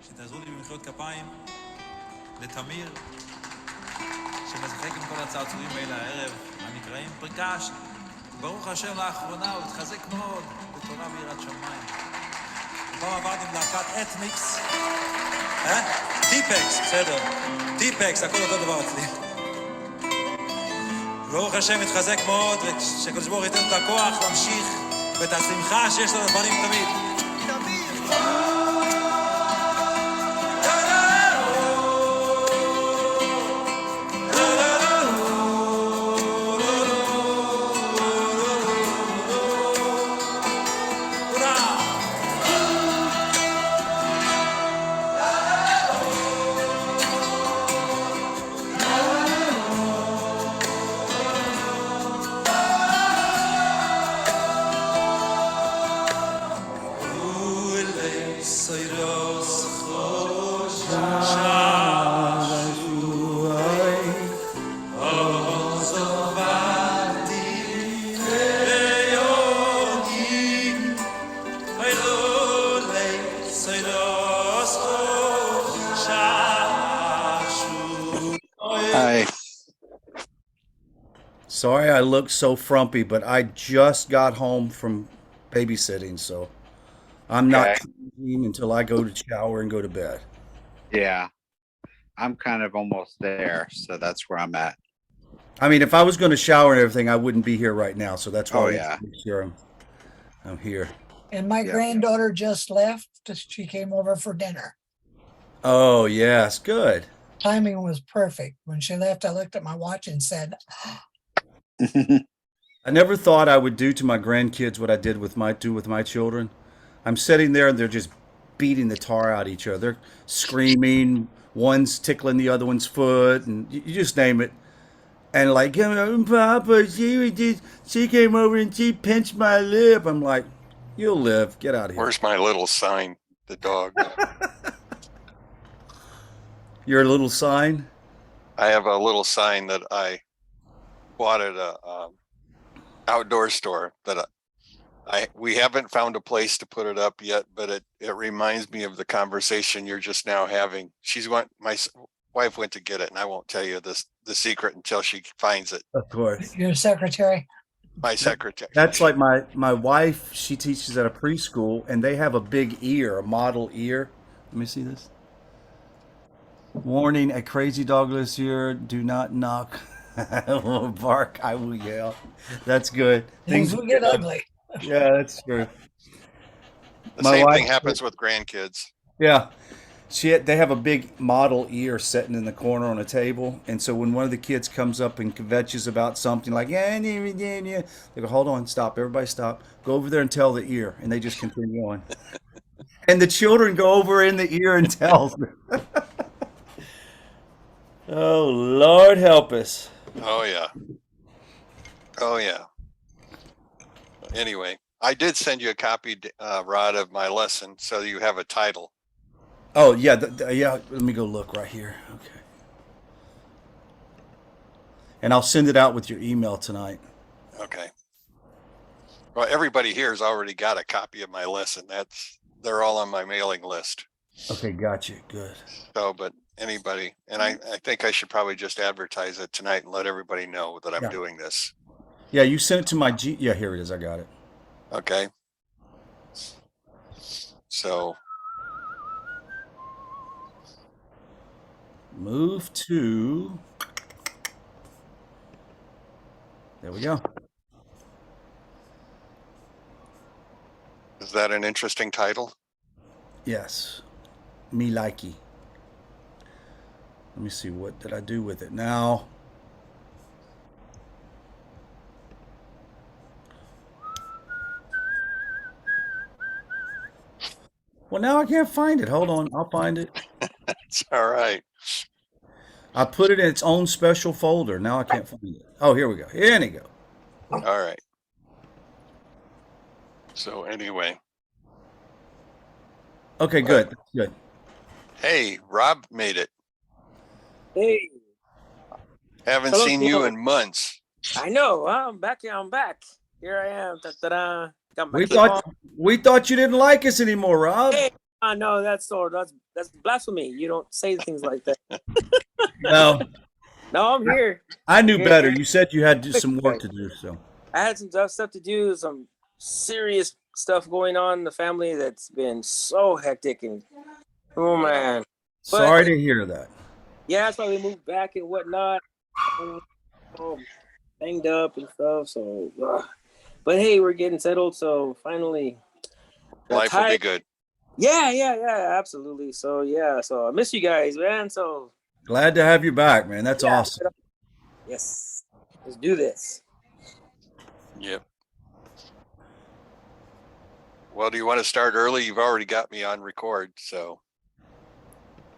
שתעזרו לי במחיאות כפיים לתמיר, שמשחק עם כל הצעצועים האלה הערב, הנקראים פרקש. ברוך השם לאחרונה הוא התחזק מאוד בתורה ויראת שמיים. פעם עברתי עם להקת אתניקס, טיפקס, בסדר, טיפקס, הכל אותו דבר אצלי. ברוך השם מתחזק מאוד, ושקדוש ברוך ייתן את הכוח להמשיך ואת השמחה שיש לנו בנים תמיד. Sorry I look so frumpy, but I just got home from babysitting, so I'm not changing until I go to shower and go to bed. Yeah, I'm kind of almost there, so that's where I'm at. I mean, if I was going to shower and everything, I wouldn't be here right now, so that's why Oh, I yeah. make sure I'm here. And my granddaughter just left. She came over for dinner. Oh, yes, good. Timing was perfect. When she left, I looked at my watch and said, I never thought I would do to my grandkids what I did with my children. I'm sitting there and they're just beating the tar out of each other. They're screaming, one's tickling the other one's foot, and you just name it. And like, Papa, she came over and she pinched my lip. I'm like, you'll live. Get out of here. Where's my little sign? The dog. Your little sign? I have a little sign that I bought at a outdoor store that we haven't found a place to put it up yet, but it reminds me of the conversation you're just now having. My wife went to get it, and I won't tell you the secret until she finds it. Of course. your secretary? My secretary. That's like my wife, she teaches at a preschool, and they have a big ear, a model ear. Let me see this. Warning, a crazy dog lives here. Do not knock. I will bark. I will yell. That's good. Things will get ugly. Yeah, that's true. The same thing happens with grandkids. Yeah. They have a big model ear sitting in the corner on a table. And so when one of the kids comes up and kvetches about something like, they go, hold on, stop. Everybody stop. Go over there and tell the ear. And they just continue on. And the children go over in the ear and tell them. Oh, Lord help us. Oh, yeah. Oh, yeah. Anyway, I did send you a copy, Rod, of my lesson, so you have a title. Oh, yeah. Yeah. Let me go look right here. Okay. And I'll send it out with your email tonight. Okay. Well, everybody here has already got a copy of my lesson. They're all on my mailing list. Okay, got you. Good. So, but anybody, and I think I should probably just advertise it tonight and let everybody know that I'm doing this. Yeah, you sent it to my Yeah, here it is. I got it. Okay. So. Move to. There we go. Is that an interesting title? Yes. Me likey. Let me see, what did I do with it now? Well, now I can't find it. Hold on, I'll find it. It's all right. I put it in its own special folder. Now I can't find it. Oh, here we go. Here we go. All right. So anyway. Okay, good. Good. Hey, Rob made it. Hey. Haven't seen you in months. I know. I'm back here. I'm back. Here I am. Ta-da. We thought you didn't like us anymore, Rob. Hey, No, that's blasphemy. You don't say things like that. Well, No, I'm here. I knew Yeah. better. You said you had some work to do, so. I had some tough stuff to do, some serious stuff going on in the family that's been so hectic and oh man. But Sorry to hear that. yeah, that's why we moved back and whatnot. All banged up and stuff. So, but hey, we're getting settled. So finally, got Life will be tired. good. Yeah, absolutely. So yeah, so I miss you guys, man. So Glad to have you back, man. That's yeah, awesome. yes, let's do this. Yep. Well, do you want to start early? You've already got me on record, so.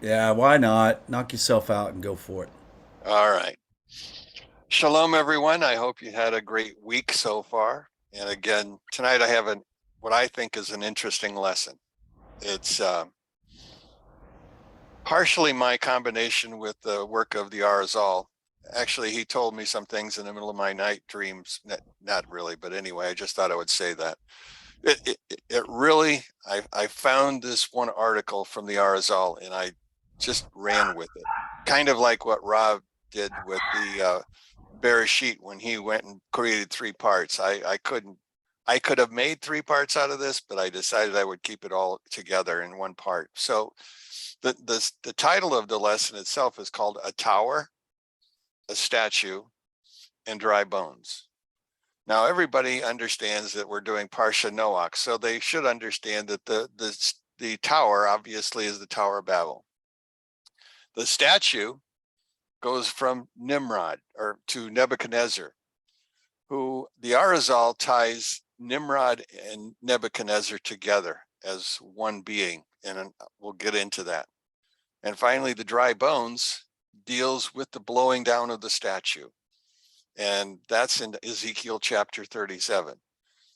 Yeah, why not? Knock yourself out and go for it. All right. Shalom, everyone. I hope you had a great week so far. And again, tonight I have what I think is an interesting lesson. It's partially my combination with the work of the Arizal. Actually, he told me some things in the middle of my night dreams. Not really, but anyway, I just thought I would say that. It really, I found this one article from the Arizal and I just ran with it. Kind of like what Rob did with the Bereshit when he went and created 3 parts. I could have made 3 parts out of this, but I decided I would keep it all together in 1 part. So the title of the lesson itself is called A Tower, a Statue, and Dry Bones. Now, everybody understands that we're doing Parsha Noach, so they should understand that the tower obviously is the Tower of Babel. The statue goes from Nimrod or to Nebuchadnezzar, who the Arizal ties Nimrod and Nebuchadnezzar together as one being, and we'll get into that. And finally, the dry bones deals with the blowing down of the statue. And that's in Ezekiel chapter 37.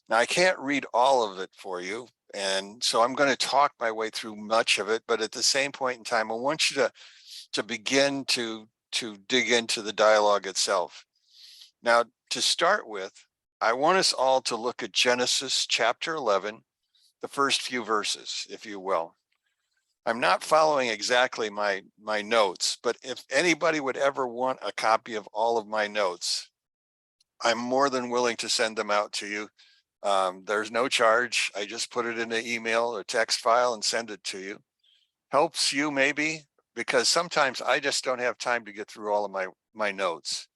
Now, I can't read all of it for you, and so I'm going to talk my way through much of it, but at the same point in time, I want you to begin to dig into the dialogue itself. Now, to start with, I want us all to look at Genesis chapter 11, the first few verses, if you will. I'm not following exactly my notes, but if anybody would ever want a copy of all of my notes, I'm more than willing to send them out to you. There's no charge. I just put it in an email or text file and send it to you. Helps you maybe, because sometimes I just don't have time to get through all of my notes.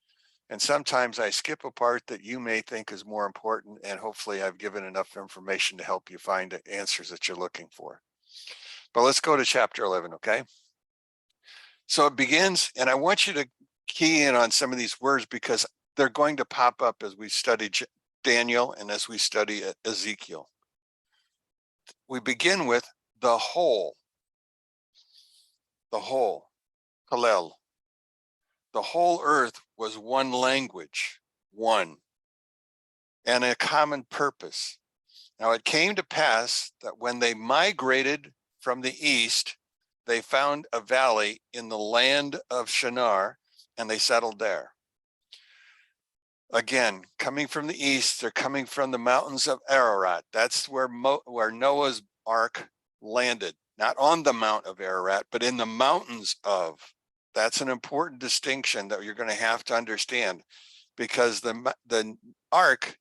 And sometimes I skip a part that you may think is more important, and hopefully I've given enough information to help you find the answers that you're looking for. But let's go to chapter 11, okay? So it begins, and I want you to key in on some of these words because they're going to pop up as we study Daniel and as we study Ezekiel. We begin with the whole, Hallel. The whole earth was one language, one, and a common purpose. Now it came to pass that when they migrated from the east, they found a valley in the land of Shinar, and they settled there. Again, coming from the east, they're coming from the mountains of Ararat. That's where Noah's ark landed, not on the Mount of Ararat, but in the mountains of. That's an important distinction that you're going to have to understand, because the ark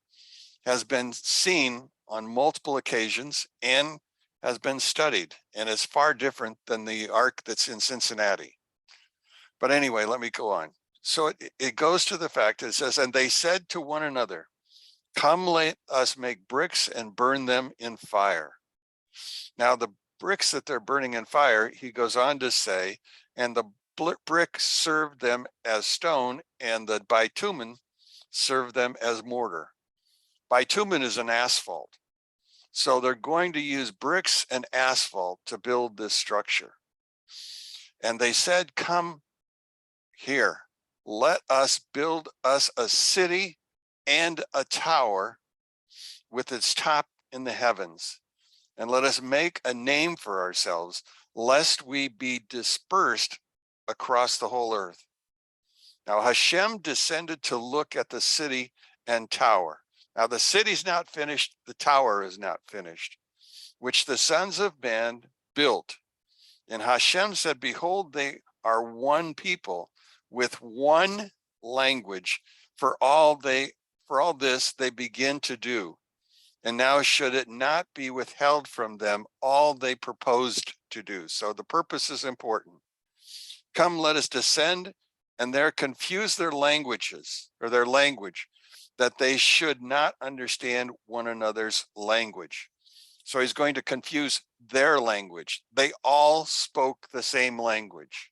has been seen on multiple occasions and has been studied, and is far different than the ark that's in Cincinnati. But anyway, let me go on. So it goes to the fact that it says, and they said to one another, come, let us make bricks and burn them in fire. Now the bricks that they're burning in fire, he goes on to say, and the brick served them as stone, and the bitumen served them as mortar. Bitumen is an asphalt. So they're going to use bricks and asphalt to build this structure. And they said, come here, let us build us a city and a tower with its top in the heavens. And let us make a name for ourselves, lest we be dispersed across the whole earth. Now Hashem descended to look at the city and tower. Now the city's not finished, the tower is not finished, which the sons of man built. And Hashem said, behold, they are one people with one language for all this they begin to do. And now should it not be withheld from them all they proposed to do. So the purpose is important. Come, let us descend, and there confuse their languages, or their language, that they should not understand one another's language. So he's going to confuse their language. They all spoke the same language.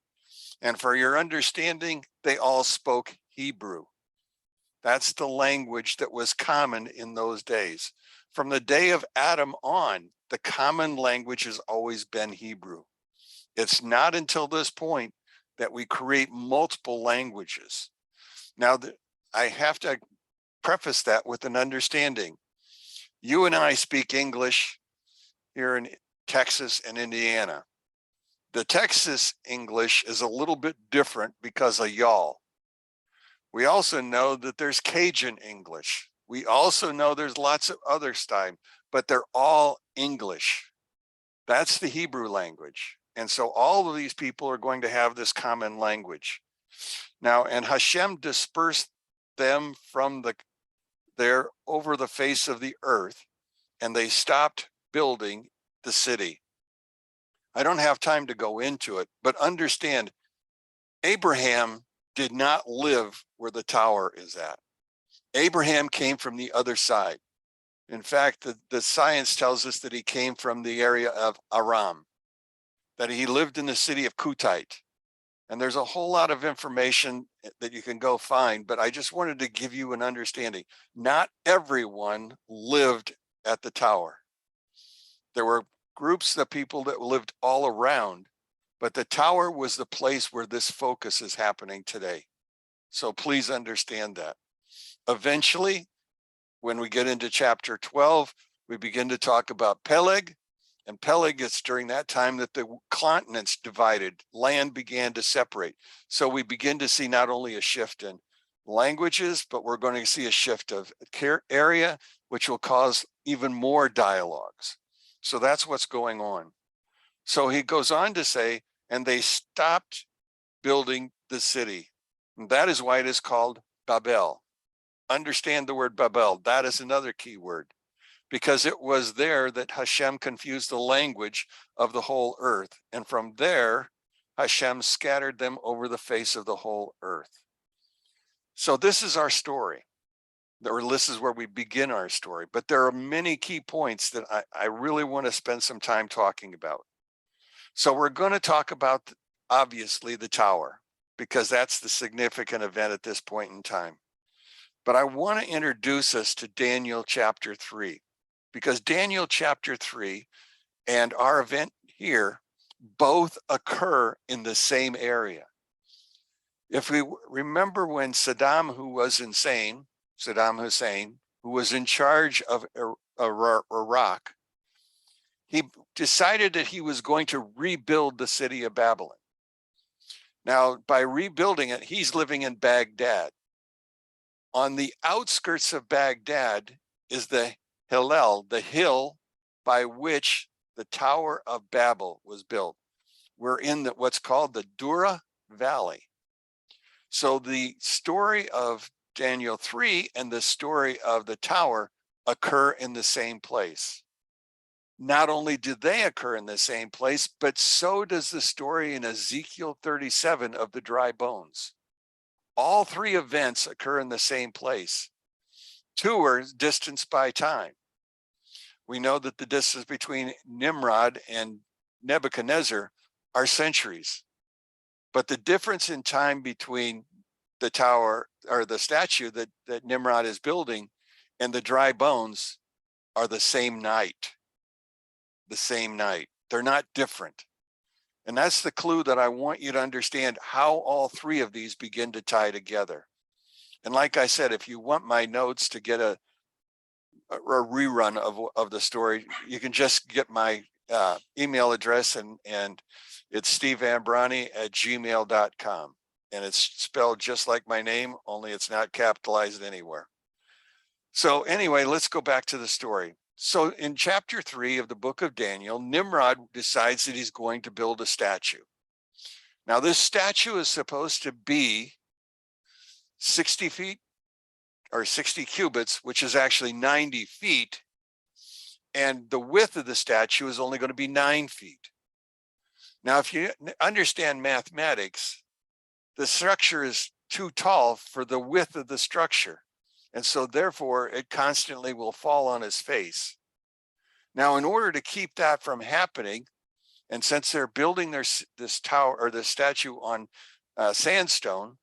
And for your understanding, they all spoke Hebrew. That's the language that was common in those days. From the day of Adam on, the common language has always been Hebrew. It's not until this point that we create multiple languages. Now, I have to preface that with an understanding. You and I speak English here in Texas and Indiana. The Texas English is a little bit different because of y'all. We also know that there's Cajun English. We also know there's lots of other style, but they're all English. That's the Hebrew language. And so all of these people are going to have this common language. Now, and Hashem dispersed them from there over the face of the earth, and they stopped building the city. I don't have time to go into it, but understand, Abraham did not live where the tower is at. Abraham came from the other side. In fact, the science tells us that he came from the area of Aram, that he lived in the city of Kutait. And there's a whole lot of information that you can go find, but I just wanted to give you an understanding. Not everyone lived at the tower. There were groups of people that lived all around, but the tower was the place where this focus is happening today. So please understand that. Eventually, when we get into chapter 12, we begin to talk about Peleg. And Peleg, it's during that time that the continents divided, land began to separate. So we begin to see not only a shift in languages, but we're going to see a shift of area, which will cause even more dialogues. So that's what's going on. So he goes on to say, and they stopped building the city. And that is why it is called Babel. Understand the word Babel. That is another key word, because it was there that Hashem confused the language of the whole earth. And from there, Hashem scattered them over the face of the whole earth. So this is our story. Or this is where we begin our story. But there are many key points that I really want to spend some time talking about. So we're going to talk about, obviously, the tower, because that's the significant event at this point in time. But I want to introduce us to Daniel chapter 3, because Daniel chapter 3 and our event here both occur in the same area. If we remember when Saddam Hussein, who was in charge of Iraq, he decided that he was going to rebuild the city of Babylon. Now, by rebuilding it, he's living in Baghdad. On the outskirts of Baghdad is the Hillel, the hill by which the Tower of Babel was built. We're in what's called the Dura Valley. So the story of Daniel 3 and the story of the tower occur in the same place. Not only did they occur in the same place, but so does the story in Ezekiel 37 of the dry bones. All three events occur in the same place. Two are distanced by time. We know that the distance between Nimrod and Nebuchadnezzar are centuries. But the difference in time between the tower or the statue that Nimrod is building and the dry bones are the same night. The same night. They're not different. And that's the clue that I want you to understand how all three of these begin to tie together. And like I said, if you want my notes to get a rerun of the story, you can just get my email address, and it's stevevambruaene@gmail.com. And it's spelled just like my name, only it's not capitalized anywhere. So anyway, let's go back to the story. So in chapter 3 of the book of Daniel, Nimrod decides that he's going to build a statue. Now, this statue is supposed to be 60 feet or 60 cubits, which is actually 90 feet. And the width of the statue is only going to be 9 feet. Now, if you understand mathematics, the structure is too tall for the width of the structure. And so therefore it constantly will fall on his face. Now, in order to keep that from happening, and since they're building this tower or this statue on sandstone,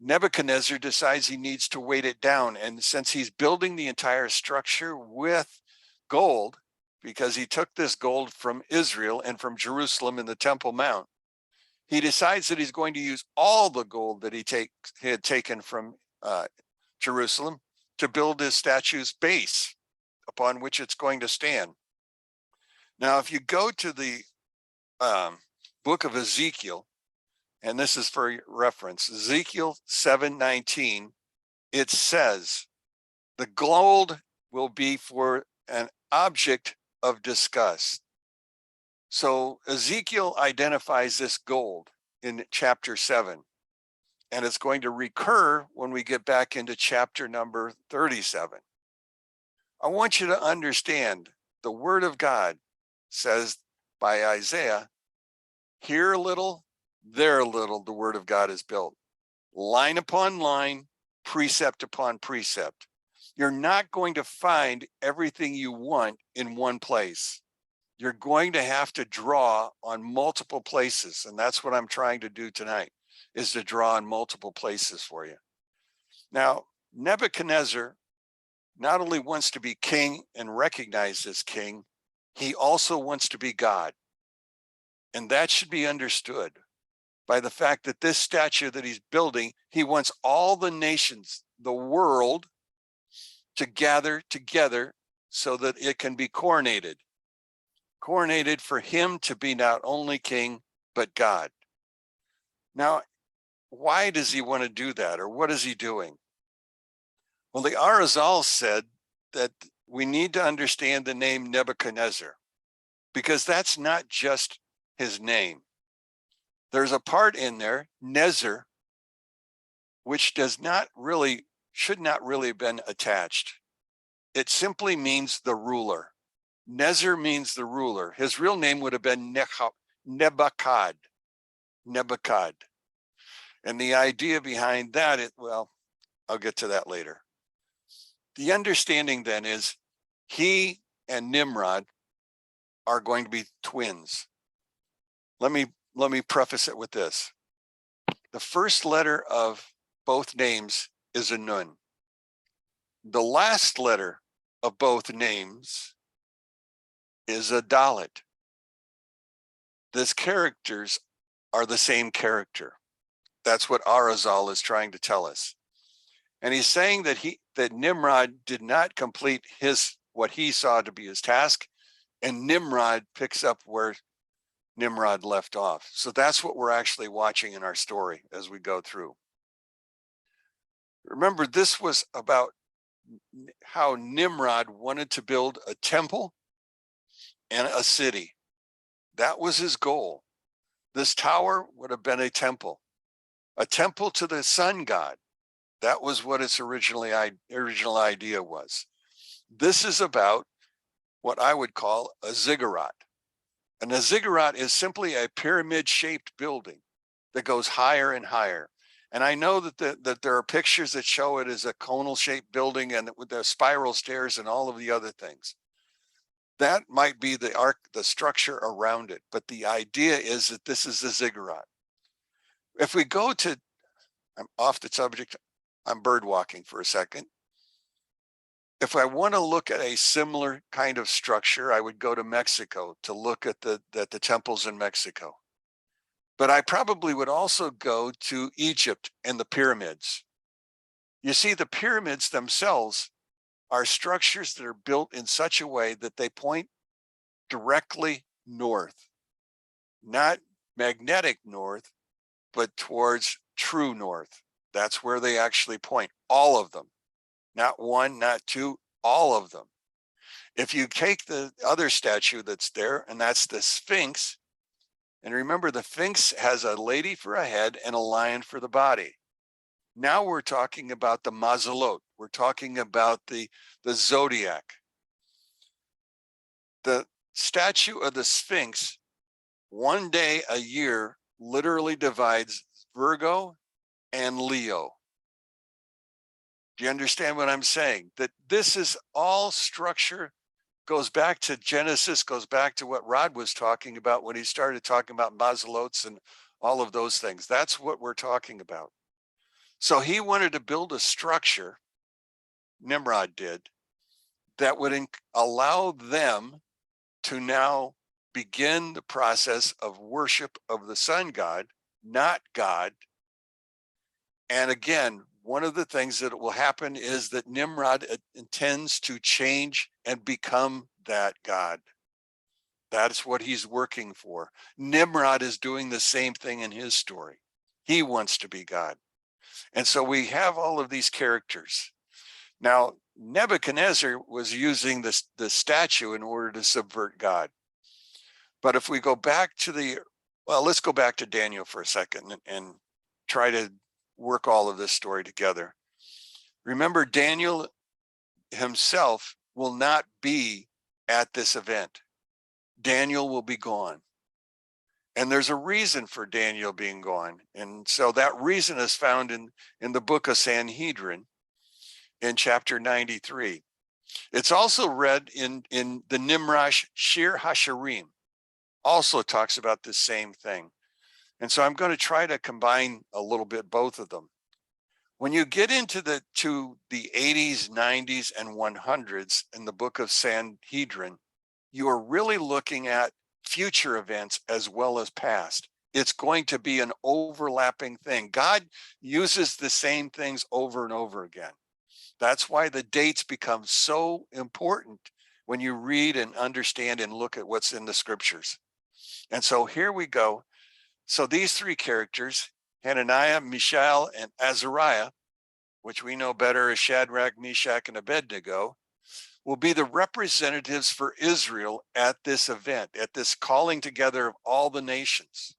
Nebuchadnezzar decides he needs to weight it down. And since he's building the entire structure with gold, because he took this gold from Israel and from Jerusalem in the Temple Mount, he decides that he's going to use all the gold that he had taken from Jerusalem to build his statue's base upon which it's going to stand. Now, if you go to the book of Ezekiel, and this is for reference, Ezekiel 7:19, it says, the gold will be for an object of disgust. So Ezekiel identifies this gold in chapter 7, and it's going to recur when we get back into chapter number 37. I want you to understand the word of God says by Isaiah, here a little, there a little, the word of God is built. Line upon line, precept upon precept. You're not going to find everything you want in one place. You're going to have to draw on multiple places. And that's what I'm trying to do tonight, is to draw on multiple places for you. Now, Nebuchadnezzar not only wants to be king and recognized as king, he also wants to be God. And that should be understood by the fact that this statue that he's building, he wants all the nations, the world, to gather together so that it can be coronated for him to be not only king, but God. Now, why does he want to do that, or what is he doing? Well, the Arizal said that we need to understand the name Nebuchadnezzar, because that's not just his name. There's a part in there, Nezer, which should not really have been attached. It simply means the ruler. Nezer means the ruler. His real name would have been Nebuchad. And the idea behind that, well, I'll get to that later. The understanding then is he and Nimrod are going to be twins. Let me preface it with this. The first letter of both names is a nun. The last letter of both names is a dalet. These characters are the same character. That's what Arizal is trying to tell us. And he's saying that Nimrod did not complete what he saw to be his task, and Nimrod picks up where Nimrod left off. So that's what we're actually watching in our story as we go through. Remember, this was about how Nimrod wanted to build a temple and a city. That was his goal. This tower would have been a temple to the sun god. That was what its original idea was. This is about what I would call a ziggurat. And a ziggurat is simply a pyramid-shaped building that goes higher and higher. And I know that there are pictures that show it as a conal-shaped building and with the spiral stairs and all of the other things. That might be the structure around it, but the idea is that this is a ziggurat. If we go to, I'm off the subject, I'm bird walking for a second. If I want to look at a similar kind of structure, I would go to Mexico to look at the temples in Mexico. But I probably would also go to Egypt and the pyramids. You see, the pyramids themselves are structures that are built in such a way that they point directly north, not magnetic north, but towards true north. That's where they actually point, all of them. Not one, not two, all of them. If you take the other statue that's there, and that's the Sphinx, and remember the Sphinx has a lady for a head and a lion for the body. Now we're talking about the Mazalot. We're talking about the zodiac. The statue of the Sphinx, one day a year, literally divides Virgo and Leo. Do you understand what I'm saying? That this is all structure, goes back to Genesis, goes back to what Rod was talking about when he started talking about Mazalots and all of those things. That's what we're talking about. So he wanted to build a structure, Nimrod did, that would allow them to now begin the process of worship of the sun god, not God. And again, one of the things that will happen is that Nimrod intends to change and become that God. That's what he's working for. Nimrod is doing the same thing in his story. He wants to be God. And so we have all of these characters. Now, Nebuchadnezzar was using the statue in order to subvert God. But if we go back to let's go back to Daniel for a second and try to work all of this story together. Remember, Daniel himself will not be at this event. Daniel will be gone. And there's a reason for Daniel being gone. And so that reason is found in the book of Sanhedrin in chapter 93. It's also read in the Nimrash Shir HaShirim. Also talks about the same thing. And so I'm going to try to combine a little bit both of them. When you get into the 80s, 90s, and 100s in the book of Sanhedrin, you are really looking at future events as well as past. It's going to be an overlapping thing. God uses the same things over and over again. That's why the dates become so important when you read and understand and look at what's in the scriptures. And so here we go. So these three characters, Hananiah, Mishael, and Azariah, which we know better as Shadrach, Meshach, and Abednego, will be the representatives for Israel at this event, at this calling together of all the nations.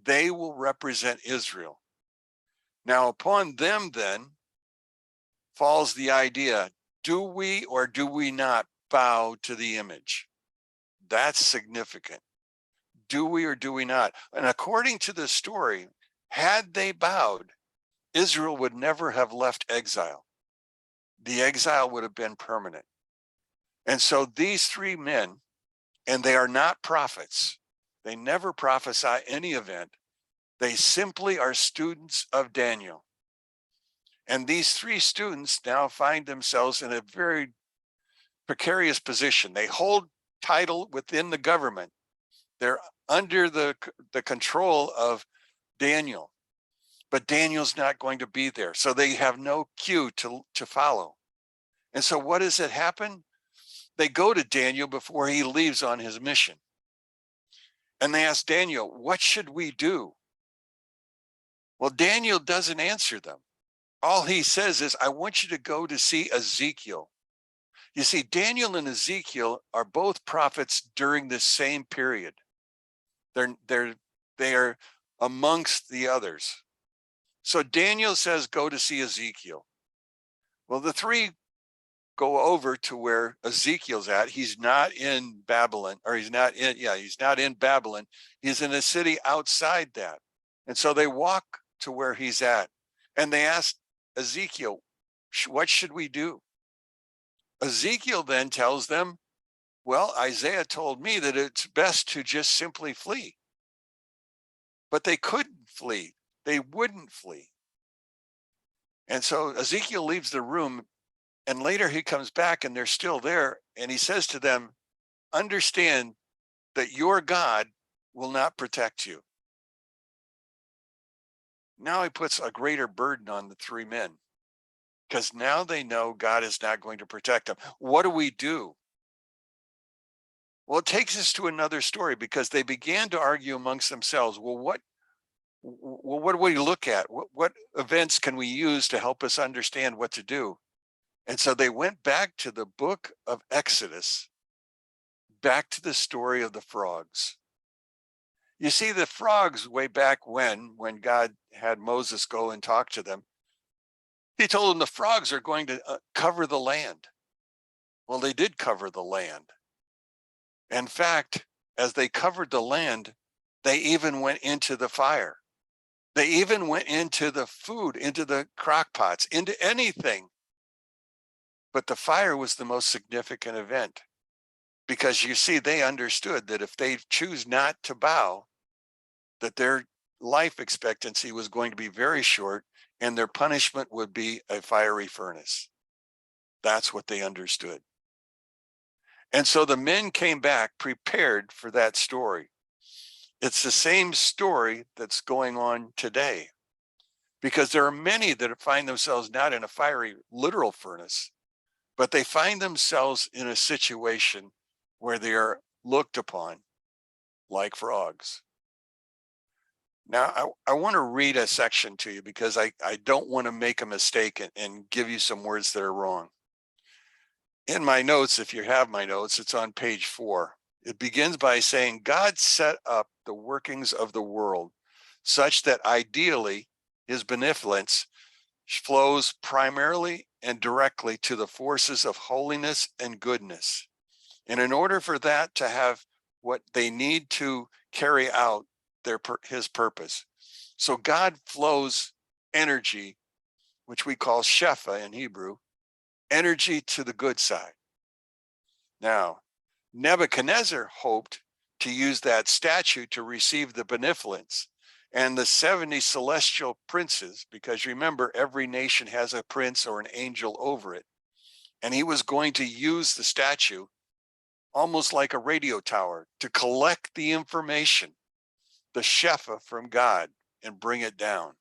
They will represent Israel. Now, upon them then falls the idea, do we or do we not bow to the image? That's significant. Do we or do we not? And according to the story, had they bowed, Israel would never have left exile. The exile would have been permanent. And so these three men, and they are not prophets, they never prophesy any event. They simply are students of Daniel. And these three students now find themselves in a very precarious position. They hold title within the government. They're under the control of Daniel, but Daniel's not going to be there. So they have no cue to follow. And so what does it happen? They go to Daniel before he leaves on his mission. And they ask Daniel, what should we do? Well, Daniel doesn't answer them. All he says is, I want you to go to see Ezekiel. You see, Daniel and Ezekiel are both prophets during the same period. They are amongst the others. So Daniel says, go to see Ezekiel. Well, the three go over to where Ezekiel's at. He's not in Babylon, or he's not in Babylon. He's in a city outside that. And so they walk to where he's at and they ask Ezekiel, what should we do? Ezekiel then tells them, well, Isaiah told me that it's best to just simply flee. But they couldn't flee. They wouldn't flee. And so Ezekiel leaves the room, and later he comes back and they're still there. And he says to them, understand that your God will not protect you. Now he puts a greater burden on the three men, because now they know God is not going to protect them. What do we do? Well, it takes us to another story, because they began to argue amongst themselves. Well, what do we look at? What events can we use to help us understand what to do? And so they went back to the book of Exodus, back to the story of the frogs. You see, the frogs way back when God had Moses go and talk to them, he told them the frogs are going to cover the land. Well, they did cover the land. In fact, as they covered the land, they even went into the fire. They even went into the food, into the crock pots, into anything. But the fire was the most significant event, because you see, they understood that if they choose not to bow, that their life expectancy was going to be very short and their punishment would be a fiery furnace. That's what they understood. And so the men came back prepared for that story. It's the same story that's going on today, because there are many that find themselves not in a fiery literal furnace, but they find themselves in a situation where they are looked upon like frogs. Now, I want to read a section to you, because I don't want to make a mistake and give you some words that are wrong. In my notes, if you have my notes, it's on page 4. It begins by saying, God set up the workings of the world such that ideally his benevolence flows primarily and directly to the forces of holiness and goodness. And in order for that to have what they need to carry out his purpose. So God flows energy, which we call shefa in Hebrew, energy to the good side. Now, Nebuchadnezzar hoped to use that statue to receive the benevolence and the 70 celestial princes, because remember, every nation has a prince or an angel over it. And he was going to use the statue almost like a radio tower to collect the information, the shefa from God, and bring it down.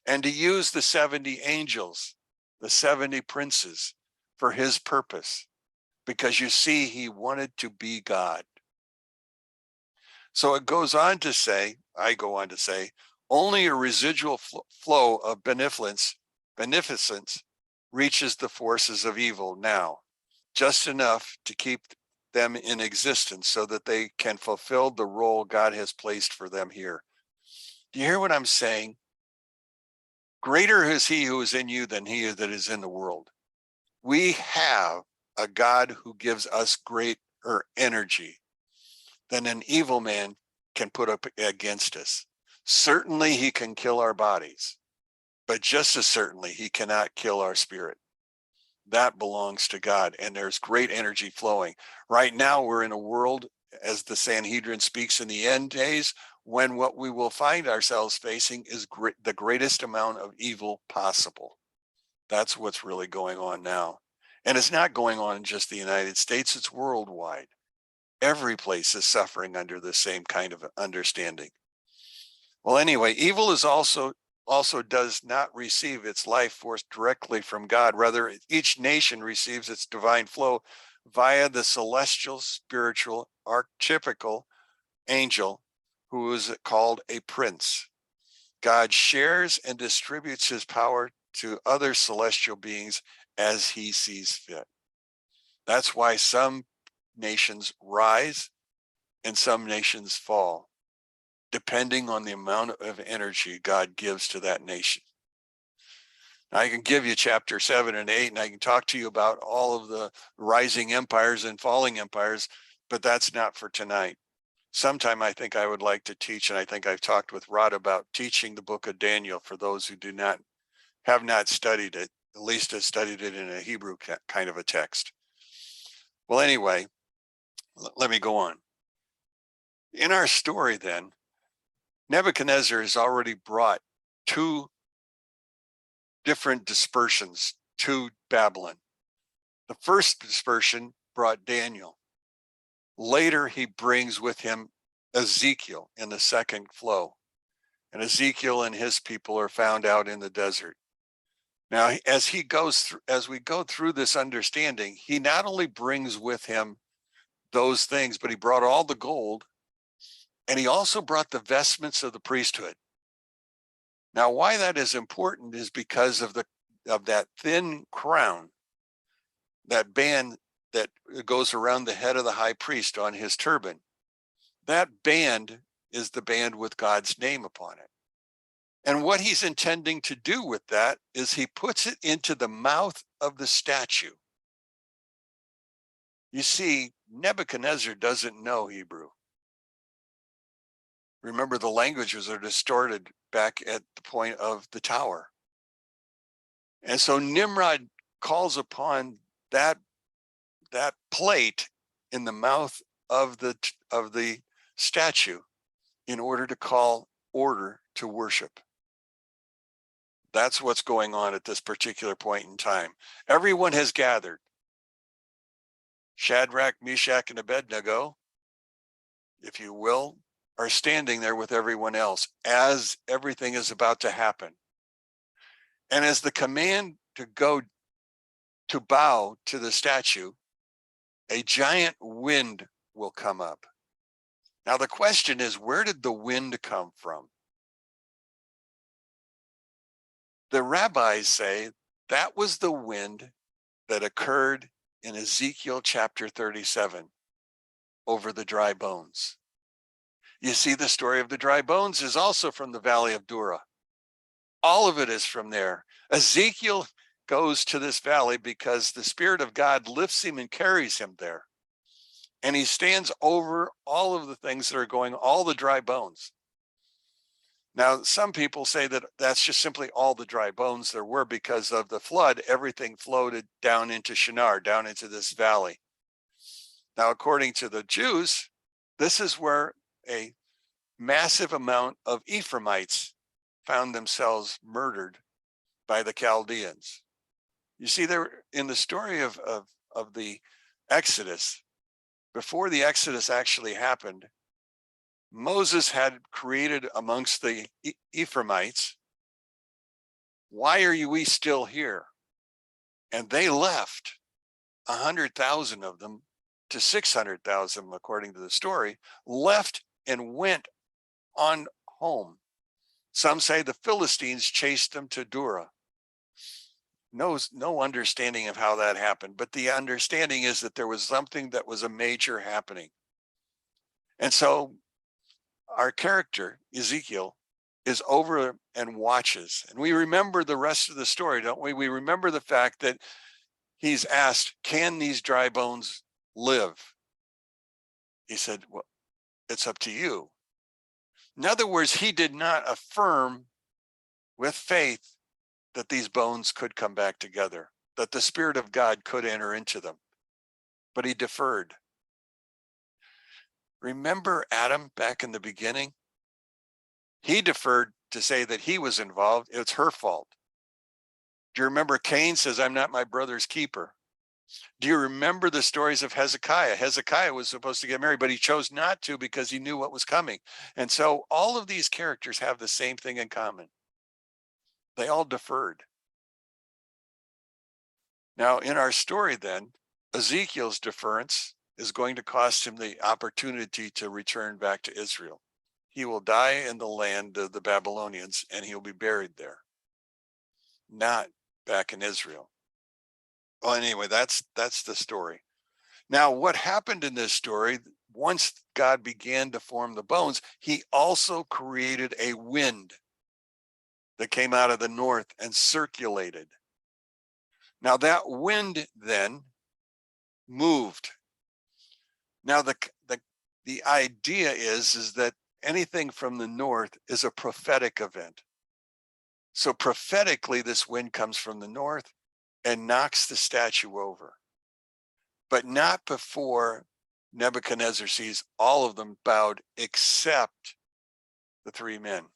And to use the 70 angels, the 70 princes, for his purpose. Because you see, he wanted to be God. So it goes on to say, I go on to say, only a residual flow of beneficence reaches the forces of evil now, just enough to keep them in existence so that they can fulfill the role God has placed for them here. Do you hear what I'm saying? Greater is he who is in you than he that is in the world. We have a God who gives us greater energy than an evil man can put up against us. Certainly he can kill our bodies, but just as certainly he cannot kill our spirit. That belongs to God, and there's great energy flowing. Right now, we're in a world, as the Sanhedrin speaks, in the end days, when what we will find ourselves facing is the greatest amount of evil possible. That's what's really going on now. And it's not going on in just the United States, it's worldwide. Every place is suffering under the same kind of understanding. Well, anyway, evil is also does not receive its life force directly from God. Rather, each nation receives its divine flow via the celestial, spiritual, archetypical angel, who is called a prince. God shares and distributes his power to other celestial beings as he sees fit. That's why some nations rise and some nations fall, depending on the amount of energy God gives to that nation. Now, I can give you chapter 7 and 8, and I can talk to you about all of the rising empires and falling empires, but that's not for tonight. Sometime I think I would like to teach, and I think I've talked with Rod about teaching the book of Daniel for those who have not studied it, at least have studied it in a Hebrew kind of a text. Well, anyway, let me go on. In our story then, Nebuchadnezzar has already brought 2 different dispersions to Babylon. The first dispersion brought Daniel. Later, he brings with him Ezekiel in the second flow. And Ezekiel and his people are found out in the desert. Now, as we go through this understanding, he not only brings with him those things, but he brought all the gold, and he also brought the vestments of the priesthood. Now, why that is important is because of that thin crown that band that goes around the head of the high priest on his turban, that band is the band with God's name upon it. And what he's intending to do with that is he puts it into the mouth of the statue. You see, Nebuchadnezzar doesn't know Hebrew. Remember, the languages are distorted back at the point of the tower. And so Nimrod calls upon that plate in the mouth of the statue in order to call order to worship. That's what's going on at this particular point in time. Everyone has gathered. Shadrach, Meshach, and Abednego, if you will, are standing there with everyone else as everything is about to happen. And as the command to go to bow to the statue, a giant wind will come up. Now the question is, where did the wind come from? The rabbis say that was the wind that occurred in Ezekiel chapter 37 over the dry bones. You see, the story of the dry bones is also from the valley of Dura. All of it is from there. Ezekiel goes to this valley because the Spirit of God lifts him and carries him there. And he stands over all of the things that are going, all the dry bones. Now, some people say that that's just simply all the dry bones there were because of the flood. Everything floated down into Shinar, down into this valley. Now, according to the Jews, this is where a massive amount of Ephraimites found themselves murdered by the Chaldeans. You see, there in the story of the Exodus, before the Exodus actually happened, Moses had created amongst the Ephraimites, why are we still here? And they left 100,000 of them to 600,000, according to the story, left and went on home. Some say the Philistines chased them to Dura. No understanding of how that happened, but the understanding is that there was something that was a major happening. And so our character, Ezekiel, is over and watches. And we remember the rest of the story, don't we? We remember the fact that he's asked, can these dry bones live? He said, well, it's up to you. In other words, he did not affirm with faith that these bones could come back together, that the Spirit of God could enter into them, but he deferred. Remember Adam back in the beginning? He deferred to say that he was involved. It's her fault. Do you remember Cain says, I'm not my brother's keeper? Do you remember the stories of Hezekiah? Hezekiah was supposed to get married, but he chose not to because he knew what was coming. And so all of these characters have the same thing in common. They all deferred. Now, in our story then, Ezekiel's deference is going to cost him the opportunity to return back to Israel. He will die in the land of the Babylonians and he'll be buried there, not back in Israel. Well, anyway, that's the story. Now, what happened in this story, once God began to form the bones, he also created a wind that came out of the north and circulated. Now that wind then moved. Now the idea is that anything from the north is a prophetic event. So prophetically, this wind comes from the north and knocks the statue over, but not before Nebuchadnezzar sees all of them bowed except the three men.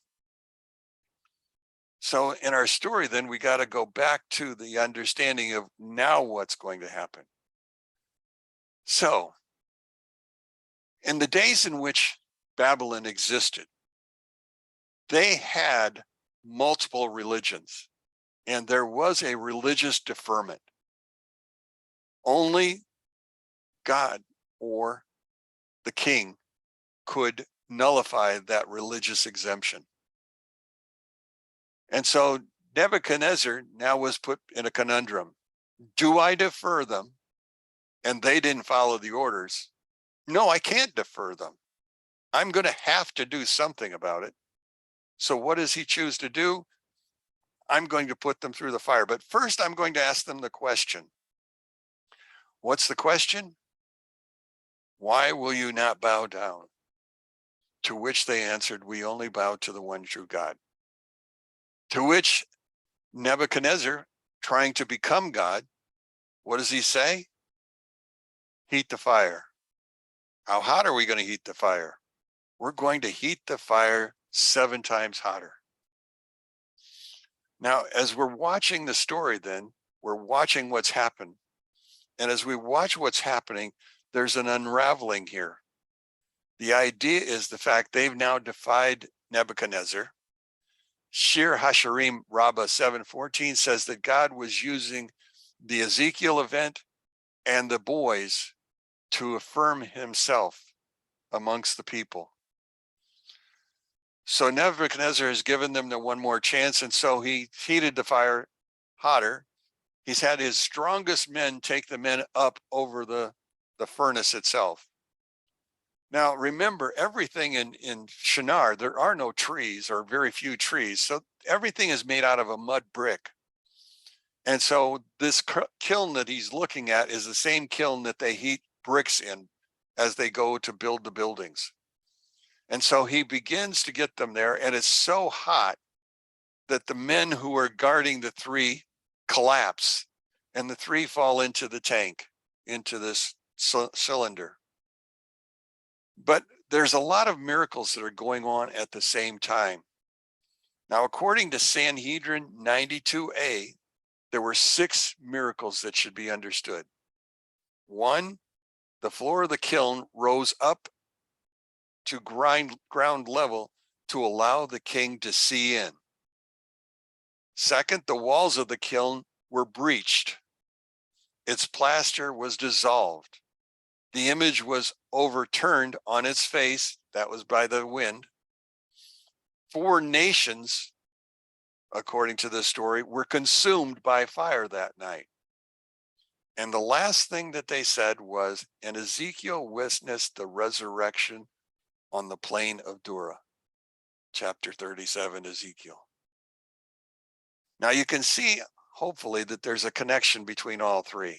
So in our story, then we got to go back to the understanding of now what's going to happen. So in the days in which Babylon existed, they had multiple religions, and there was a religious deferment. Only God or the king could nullify that religious exemption. And so Nebuchadnezzar now was put in a conundrum. Do I defer them and they didn't follow the orders, no, I can't defer them. I'm going to have to do something about it. So what does he choose to do? I'm going to put them through the fire. But first, I'm going to ask them the question. What's the question? Why will you not bow down? To which they answered, we only bow to the one true God. To which Nebuchadnezzar, trying to become God, what does he say? Heat the fire. How hot are we going to heat the fire? We're going to heat the fire 7 times hotter. Now, as we're watching the story, then we're watching what's happened. And as we watch what's happening, there's an unraveling here. The idea is the fact they've now defied Nebuchadnezzar. Shir Hasharim Rabbah 7:14 says that God was using the Ezekiel event and the boys to affirm himself amongst the people. So Nebuchadnezzar has given them the one more chance, and so he heated the fire hotter. He's had his strongest men take the men up over the furnace itself. Now, remember, everything in Shinar, there are no trees or very few trees. So everything is made out of a mud brick. And so this kiln that he's looking at is the same kiln that they heat bricks in as they go to build the buildings. And so he begins to get them there, and it's so hot that the men who are guarding the 3 collapse, and the 3 fall into the tank, into this cylinder. But there's a lot of miracles that are going on at the same time. Now, according to Sanhedrin 92a, there were 6 miracles that should be understood. 1, the floor of the kiln rose up to ground level to allow the king to see in. 2nd, the walls of the kiln were breached. Its plaster was dissolved. The image was overturned on its face. That was by the wind. 4 nations, according to the story, were consumed by fire that night. And the last thing that they said was, and Ezekiel witnessed the resurrection on the plain of Dura, chapter 37, Ezekiel. Now you can see, hopefully, that there's a connection between all 3.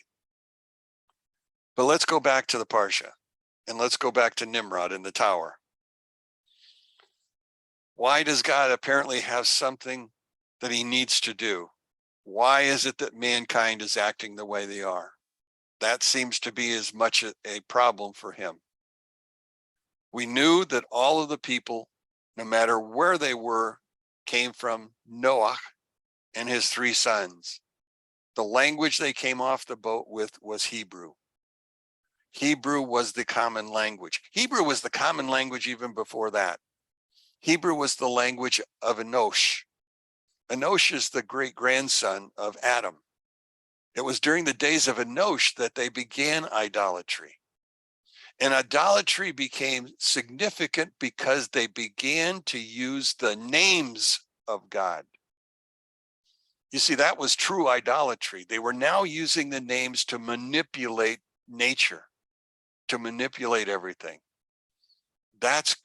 But let's go back to the Parsha, and let's go back to Nimrod in the tower. Why does God apparently have something that he needs to do? Why is it that mankind is acting the way they are? That seems to be as much a problem for him. We knew that all of the people, no matter where they were, came from Noach and his 3 sons. The language they came off the boat with was Hebrew. Hebrew was the common language. Hebrew was the common language even before that. Hebrew was the language of Enosh. Enosh is the great-grandson of Adam. It was during the days of Enosh that they began idolatry. And idolatry became significant because they began to use the names of God. You see, that was true idolatry. They were now using the names to manipulate nature, to manipulate everything. That's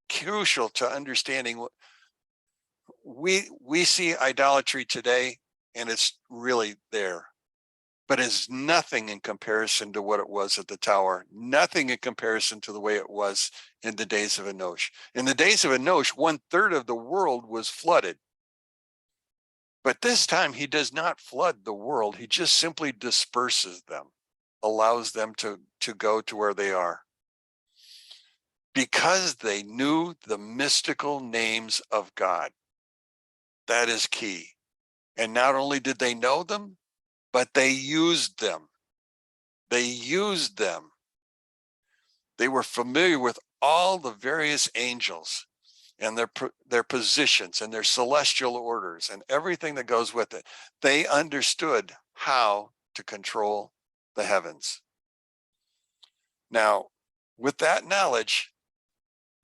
crucial to understanding what we see idolatry today, and it's really there. But it's nothing in comparison to what it was at the tower, nothing in comparison to the way it was in the days of Enosh. In the days of Enosh, 1/3 of the world was flooded. But this time he does not flood the world. He just simply disperses them, allows them to go to where they are. Because they knew the mystical names of God. That is key. And not only did they know them, but they used them. They used them. They were familiar with all the various angels and their positions and their celestial orders and everything that goes with it. They understood how to control the heavens. Now, with that knowledge,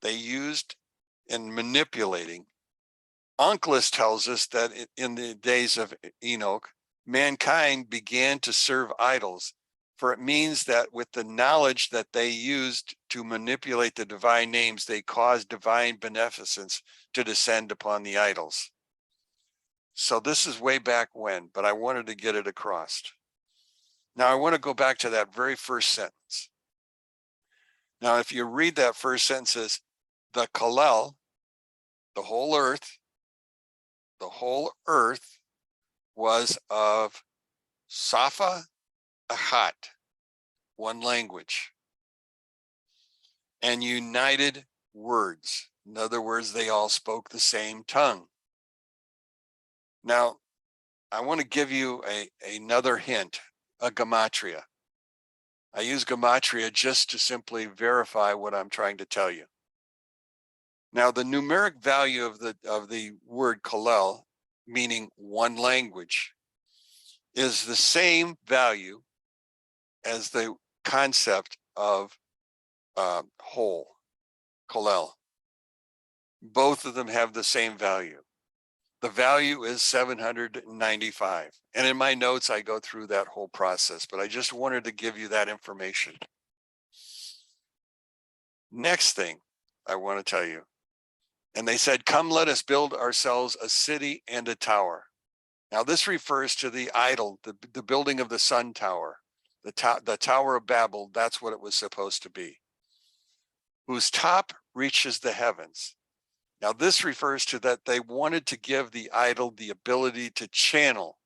they used in manipulating. Onkelos tells us that in the days of Enoch, mankind began to serve idols For it means that with the knowledge that they used to manipulate the divine names, they caused divine beneficence to descend upon the idols. So this is way back when, but I wanted to get it across. Now I want to go back to that very first sentence. Now, if you read that first sentence, says, the Kalel, the whole earth was of Safa Ahat, one language, and united words. In other words, they all spoke the same tongue. Now, I want to give you another hint, a gematria. I use gematria just to simply verify what I'm trying to tell you. Now, the numeric value of the word Kalel, meaning one language, is the same value as the concept of whole, Kalel. Both of them have the same value. The value is 795. And in my notes, I go through that whole process, but I just wanted to give you that information. Next thing I want to tell you. And they said, come, let us build ourselves a city and a tower. Now this refers to the idol, the building of the sun tower, the Tower of Babel. That's what it was supposed to be, whose top reaches the heavens. Now this refers to that they wanted to give the idol the ability to channel.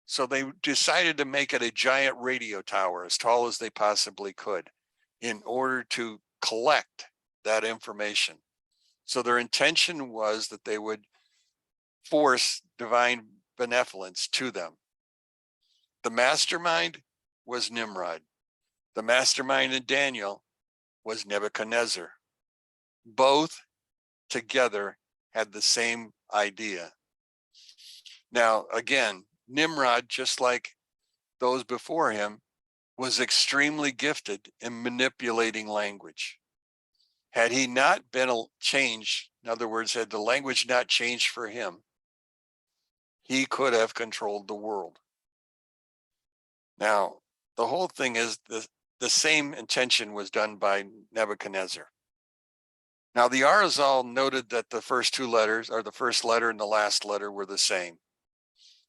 So they decided to make it a giant radio tower as tall as they possibly could in order to collect that information. So their intention was that they would force divine benevolence to them. The mastermind was Nimrod. The mastermind in Daniel was Nebuchadnezzar. Both together had the same idea. Now, again, Nimrod, just like those before him, was extremely gifted in manipulating language. Had he not been changed, in other words, had the language not changed for him, he could have controlled the world. Now, the whole thing is the same intention was done by Nebuchadnezzar. Now, the Arizal noted that the first two letters, or the first letter and the last letter, were the same.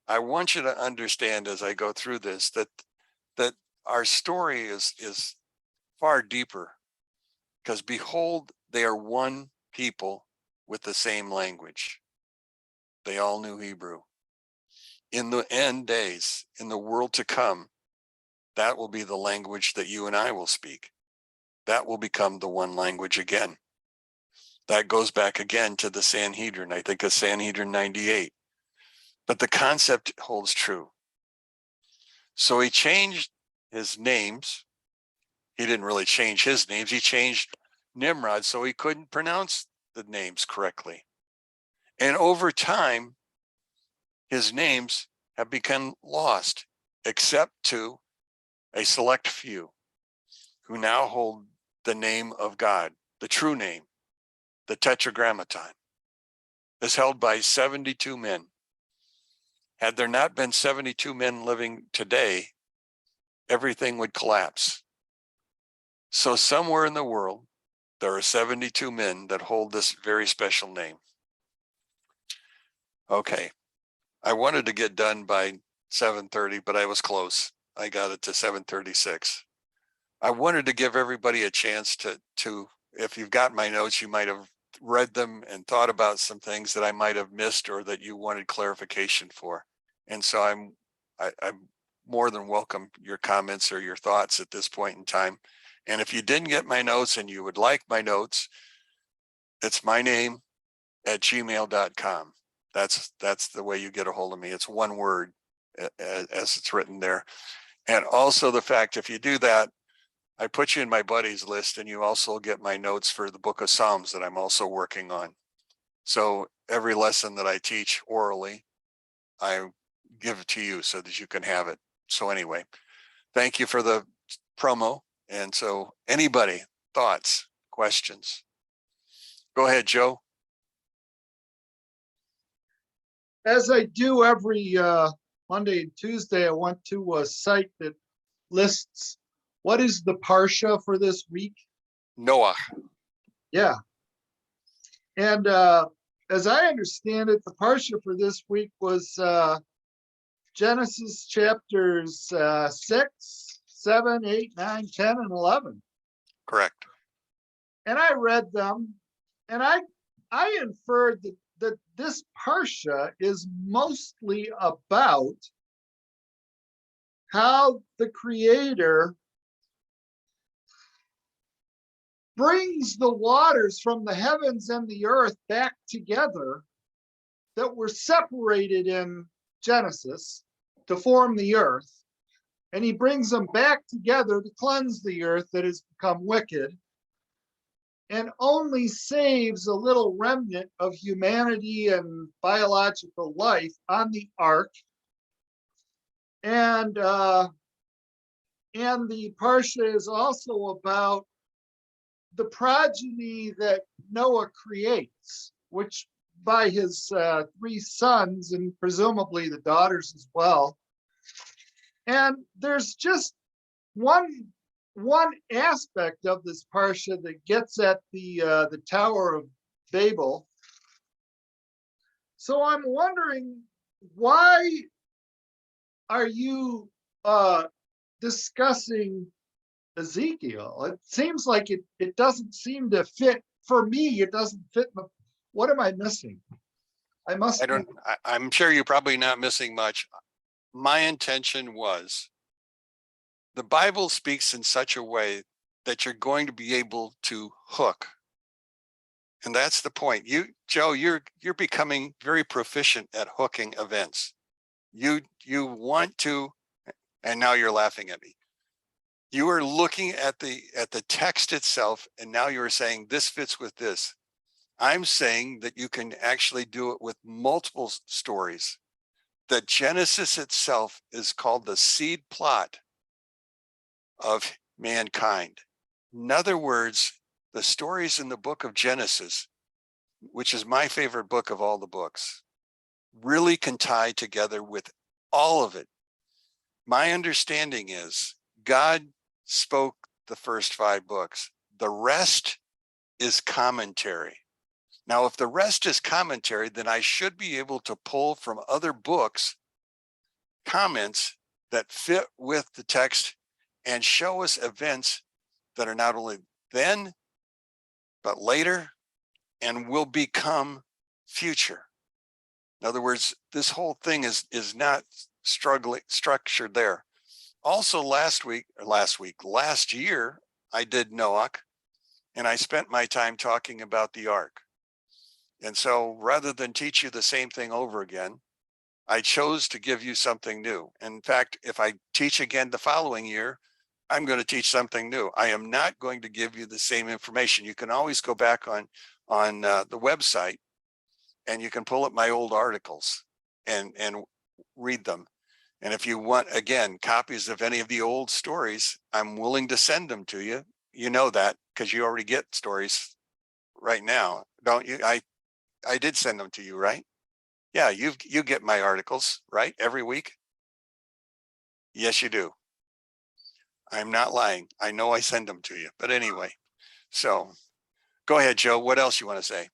I want you to understand as I go through this that our story is far deeper, because behold, they are one people with the same language. They all knew Hebrew. In the end days, in the world to come, that will be the language that you and I will speak. That will become the one language again. That goes back again to the Sanhedrin. I think of Sanhedrin 98. But the concept holds true. So he changed his names. He didn't really change his names. He changed Nimrod so he couldn't pronounce the names correctly. And over time, his names have become lost, except to a select few who now hold the name of God, the true name, the Tetragrammaton, is held by 72 men. Had there not been 72 men living today, everything would collapse. So somewhere in the world, there are 72 men that hold this very special name. Okay, I wanted to get done by 7:30, but I was close. I got it to 7:36. I wanted to give everybody a chance to, if you've got my notes, you might have read them and thought about some things that I might have missed or that you wanted clarification for. And so I'm more than welcome your comments or your thoughts at this point in time. And if you didn't get my notes and you would like my notes, it's my name at gmail.com. That's the way you get a hold of me. It's one word as it's written there. And also the fact, if you do that, I put you in my buddies list and you also get my notes for the book of Psalms that I'm also working on. So every lesson that I teach orally, I give it to you so that you can have it. So anyway, thank you for the promo. And so anybody, thoughts, questions? Go ahead, Joe. As I do every Monday and Tuesday, I went to a site that lists what is the Parsha for this week? Noah. Yeah. And as I understand it, the Parsha for this week was Genesis chapters 6, 7, 8, 9, 10, and 11. Correct. And I read them, and I inferred that this Parsha is mostly about how the Creator brings the waters from the heavens and the earth back together that were separated in Genesis to form the earth. And he brings them back together to cleanse the earth that has become wicked, and only saves a little remnant of humanity and biological life on the ark. And the Parsha is also about the progeny that Noah creates, which by his 3 sons and presumably the daughters as well. And there's just one aspect of this Parsha that gets at the Tower of Babel. So I'm wondering, why are you discussing Ezekiel? It seems like it doesn't seem to fit. For me, it doesn't fit. What am I missing? I'm sure you're probably not missing much. My intention was, the Bible speaks in such a way that you're going to be able to hook. And that's the point. Joe, you're becoming very proficient at hooking events. You want to, and now you're laughing at me. You are looking at the text itself, and now you're saying this fits with this. I'm saying that you can actually do it with multiple stories. That Genesis itself is called the seed plot of mankind. In other words, the stories in the book of Genesis, which is my favorite book of all the books, really can tie together with all of it. My understanding is God spoke the first 5 books. The rest is commentary. Now, if the rest is commentary, then I should be able to pull from other books comments that fit with the text and show us events that are not only then, but later, and will become future. In other words, this whole thing is not structured there. Also last year, I did Noach, and I spent my time talking about the ark. And so rather than teach you the same thing over again, I chose to give you something new. In fact, if I teach again the following year, I'm going to teach something new. I am not going to give you the same information. You can always go back on the website, and you can pull up my old articles and read them. And if you want, again, copies of any of the old stories, I'm willing to send them to you. You know that because you already get stories right now, don't you? I did send them to you, right? Yeah, you get my articles, right? Every week? Yes, you do. I'm not lying. I know I send them to you. But anyway, so go ahead, Joe. What else you want to say?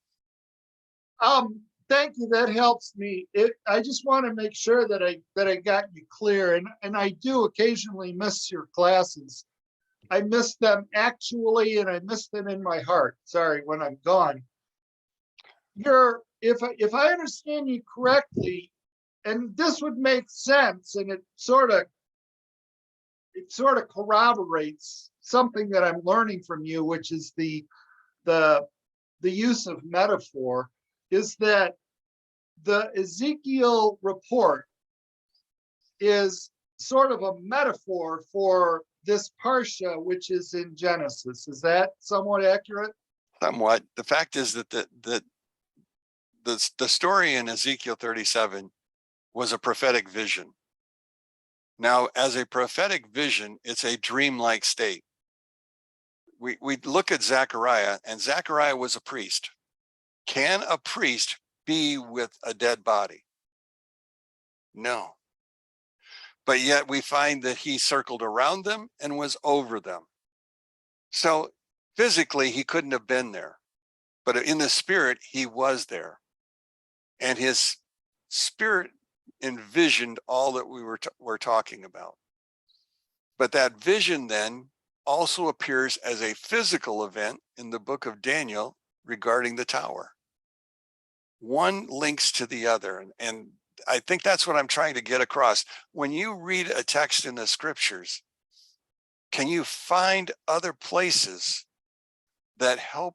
Thank you. That helps me. I just want to make sure that I got you clear. And I do occasionally miss your classes. I miss them actually, and I miss them in my heart. Sorry, when I'm gone. If I understand you correctly, and this would make sense, and it sort of corroborates something that I'm learning from you, which is the use of metaphor, is that the Ezekiel report is sort of a metaphor for this Parsha, which is in Genesis. Is that somewhat accurate? Somewhat. The fact is that the story in Ezekiel 37 was a prophetic vision. Now, as a prophetic vision, it's a dreamlike state. We look at Zechariah, and Zechariah was a priest. Can a priest be with a dead body? No. but yet we find that he circled around them and was over them. So physically, he couldn't have been there, but in the spirit, he was there. And his spirit envisioned all that we were talking about. But that vision then also appears as a physical event in the book of Daniel regarding the tower. One links to the other. And I think that's what I'm trying to get across. When you read a text in the scriptures, can you find other places that help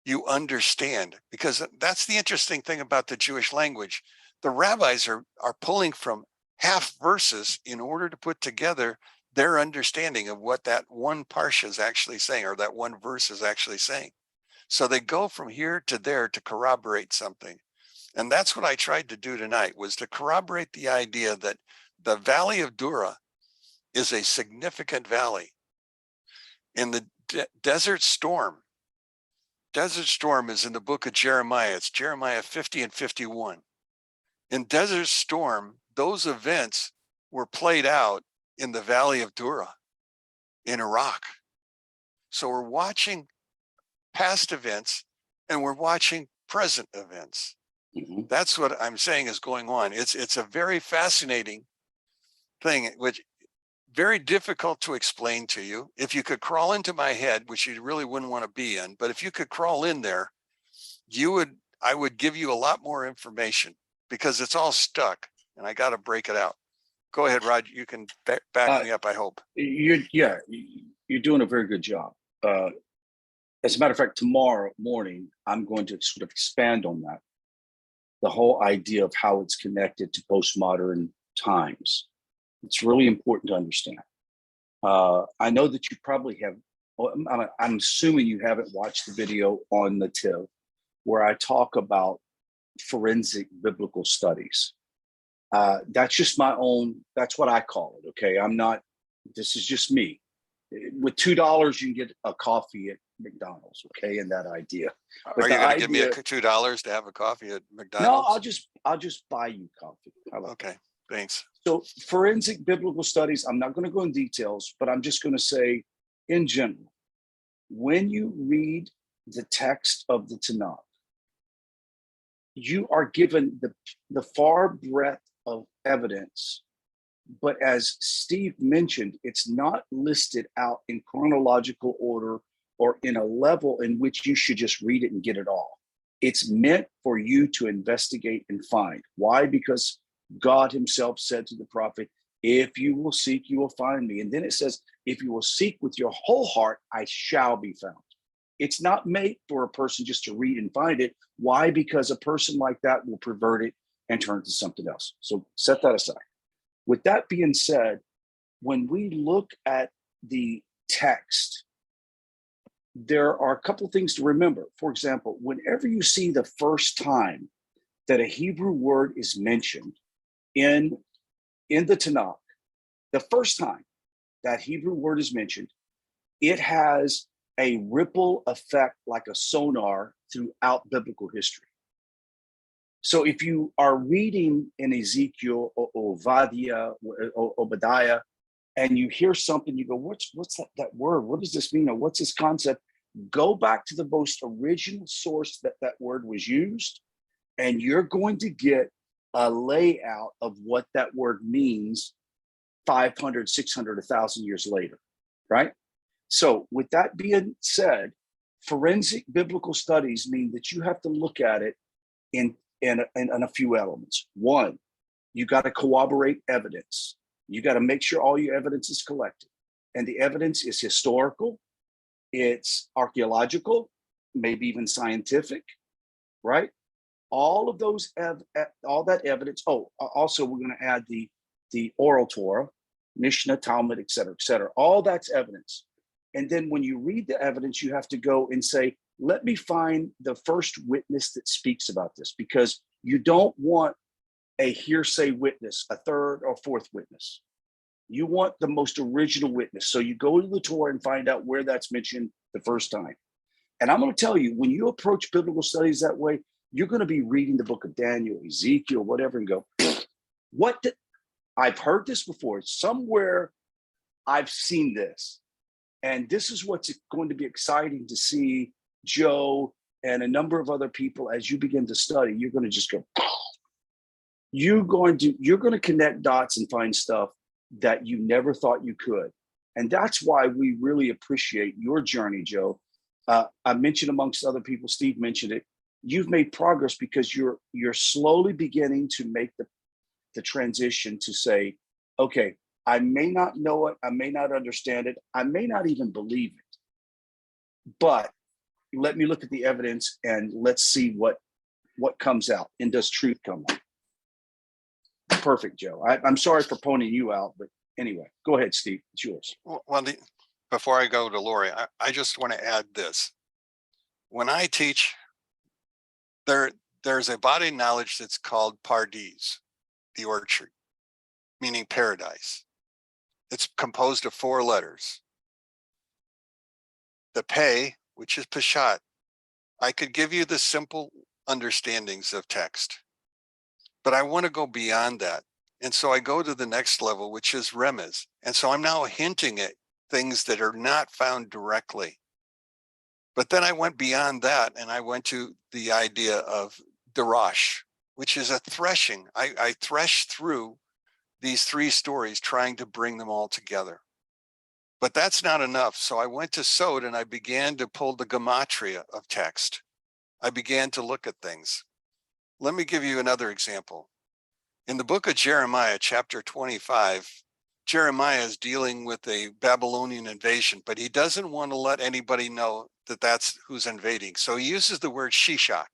you understand? Because that's the interesting thing about the Jewish language. The rabbis are pulling from half verses in order to put together their understanding of what that one parsha is actually saying, or that one verse is actually saying. So they go from here to there to corroborate something. And that's what I tried to do tonight, was to corroborate the idea that the Valley of Dura is a significant valley. In the Desert Storm is in the book of Jeremiah. It's Jeremiah 50 and 51. In Desert Storm, those events were played out in the Valley of Dura in Iraq. So we're watching past events and we're watching present events. Mhm. That's what I'm saying is going on. It's a very fascinating thing, which very difficult to explain to you. If you could crawl into my head, which you really wouldn't want to be in, but if you could crawl in there, I would give you a lot more information, because it's all stuck and I got to break it out. Go ahead, Rod. You can back me up, I hope. You're doing a very good job. As a matter of fact, tomorrow morning, I'm going to sort of expand on that. The whole idea of how it's connected to postmodern times. It's really important to understand. I know that you probably have, I'm assuming you haven't watched the video on the TIV where I talk about forensic biblical studies. That's just my own, that's what I call it, okay? This is just me. With $2, you can get a coffee at McDonald's, okay? And that idea. But Are you going to give me $2 to have a coffee at McDonald's? No, I'll just buy you coffee. Okay, thanks. So forensic biblical studies, I'm not going to go in details, but I'm just going to say in general, when you read the text of the Tanakh, you are given the far breadth of evidence. But as Steve mentioned, it's not listed out in chronological order or in a level in which you should just read it and get it all. It's meant for you to investigate and find. Why? Because God himself said to the prophet, if you will seek, you will find me. And then it says, if you will seek with your whole heart, I shall be found. It's not made for a person just to read and find it. Why? Because a person like that will pervert it and turn it to something else. So set that aside. With that being said, when we look at the text, there are a couple of things to remember. For example, whenever you see the first time that a Hebrew word is mentioned in the Tanakh, the first time that Hebrew word is mentioned, it has a ripple effect like a sonar throughout biblical history. So if you are reading in Ezekiel or Obadiah, and you hear something, you go, what's that word? What does this mean? Or what's this concept? Go back to the most original source that word was used, and you're going to get a layout of what that word means 500, 600, 1,000 years later, right? So with that being said, forensic biblical studies mean that you have to look at it in a few elements. One, you got to corroborate evidence. You got to make sure all your evidence is collected. And the evidence is historical, it's archaeological, maybe even scientific, right? All of those, all that evidence. Oh, also we're going to add the oral Torah, Mishnah, Talmud, et cetera, all that's evidence. And then when you read the evidence, you have to go and say, let me find the first witness that speaks about this, because you don't want a hearsay witness, a third or fourth witness. You want the most original witness. So you go to the Torah and find out where that's mentioned the first time. And I'm going to tell you, when you approach biblical studies that way, you're going to be reading the book of Daniel, Ezekiel, whatever, and go, I've heard this before. Somewhere I've seen this. And this is what's going to be exciting to see, Joe and a number of other people, as you begin to study. You're going to just go, you're going to connect dots and find stuff that you never thought you could. And that's why we really appreciate your journey, Joe. I mentioned amongst other people, Steve mentioned it, you've made progress because you're slowly beginning to make the transition to say, okay, I may not know it, I may not understand it, I may not even believe it, but let me look at the evidence and let's see what comes out, and does truth come out. Perfect, Joe. I'm sorry for pointing you out, but anyway, go ahead, Steve. It's yours. Well, before I go to Lori, I just want to add this. When I teach, there's a body of knowledge that's called Pardes, the orchard, meaning paradise. It's composed of 4 letters. The Pe, which is Peshat, I could give you the simple understandings of text, but I want to go beyond that. And so I go to the next level, which is Remez. And so I'm now hinting at things that are not found directly. But then I went beyond that and I went to the idea of Darash, which is a threshing. I thresh through these 3 stories, trying to bring them all together. But that's not enough. So I went to Sod and I began to pull the gematria of text. I began to look at things. Let me give you another example. In the book of Jeremiah, chapter 25, Jeremiah is dealing with a Babylonian invasion, but he doesn't want to let anybody know that that's who's invading. So he uses the word Shishak.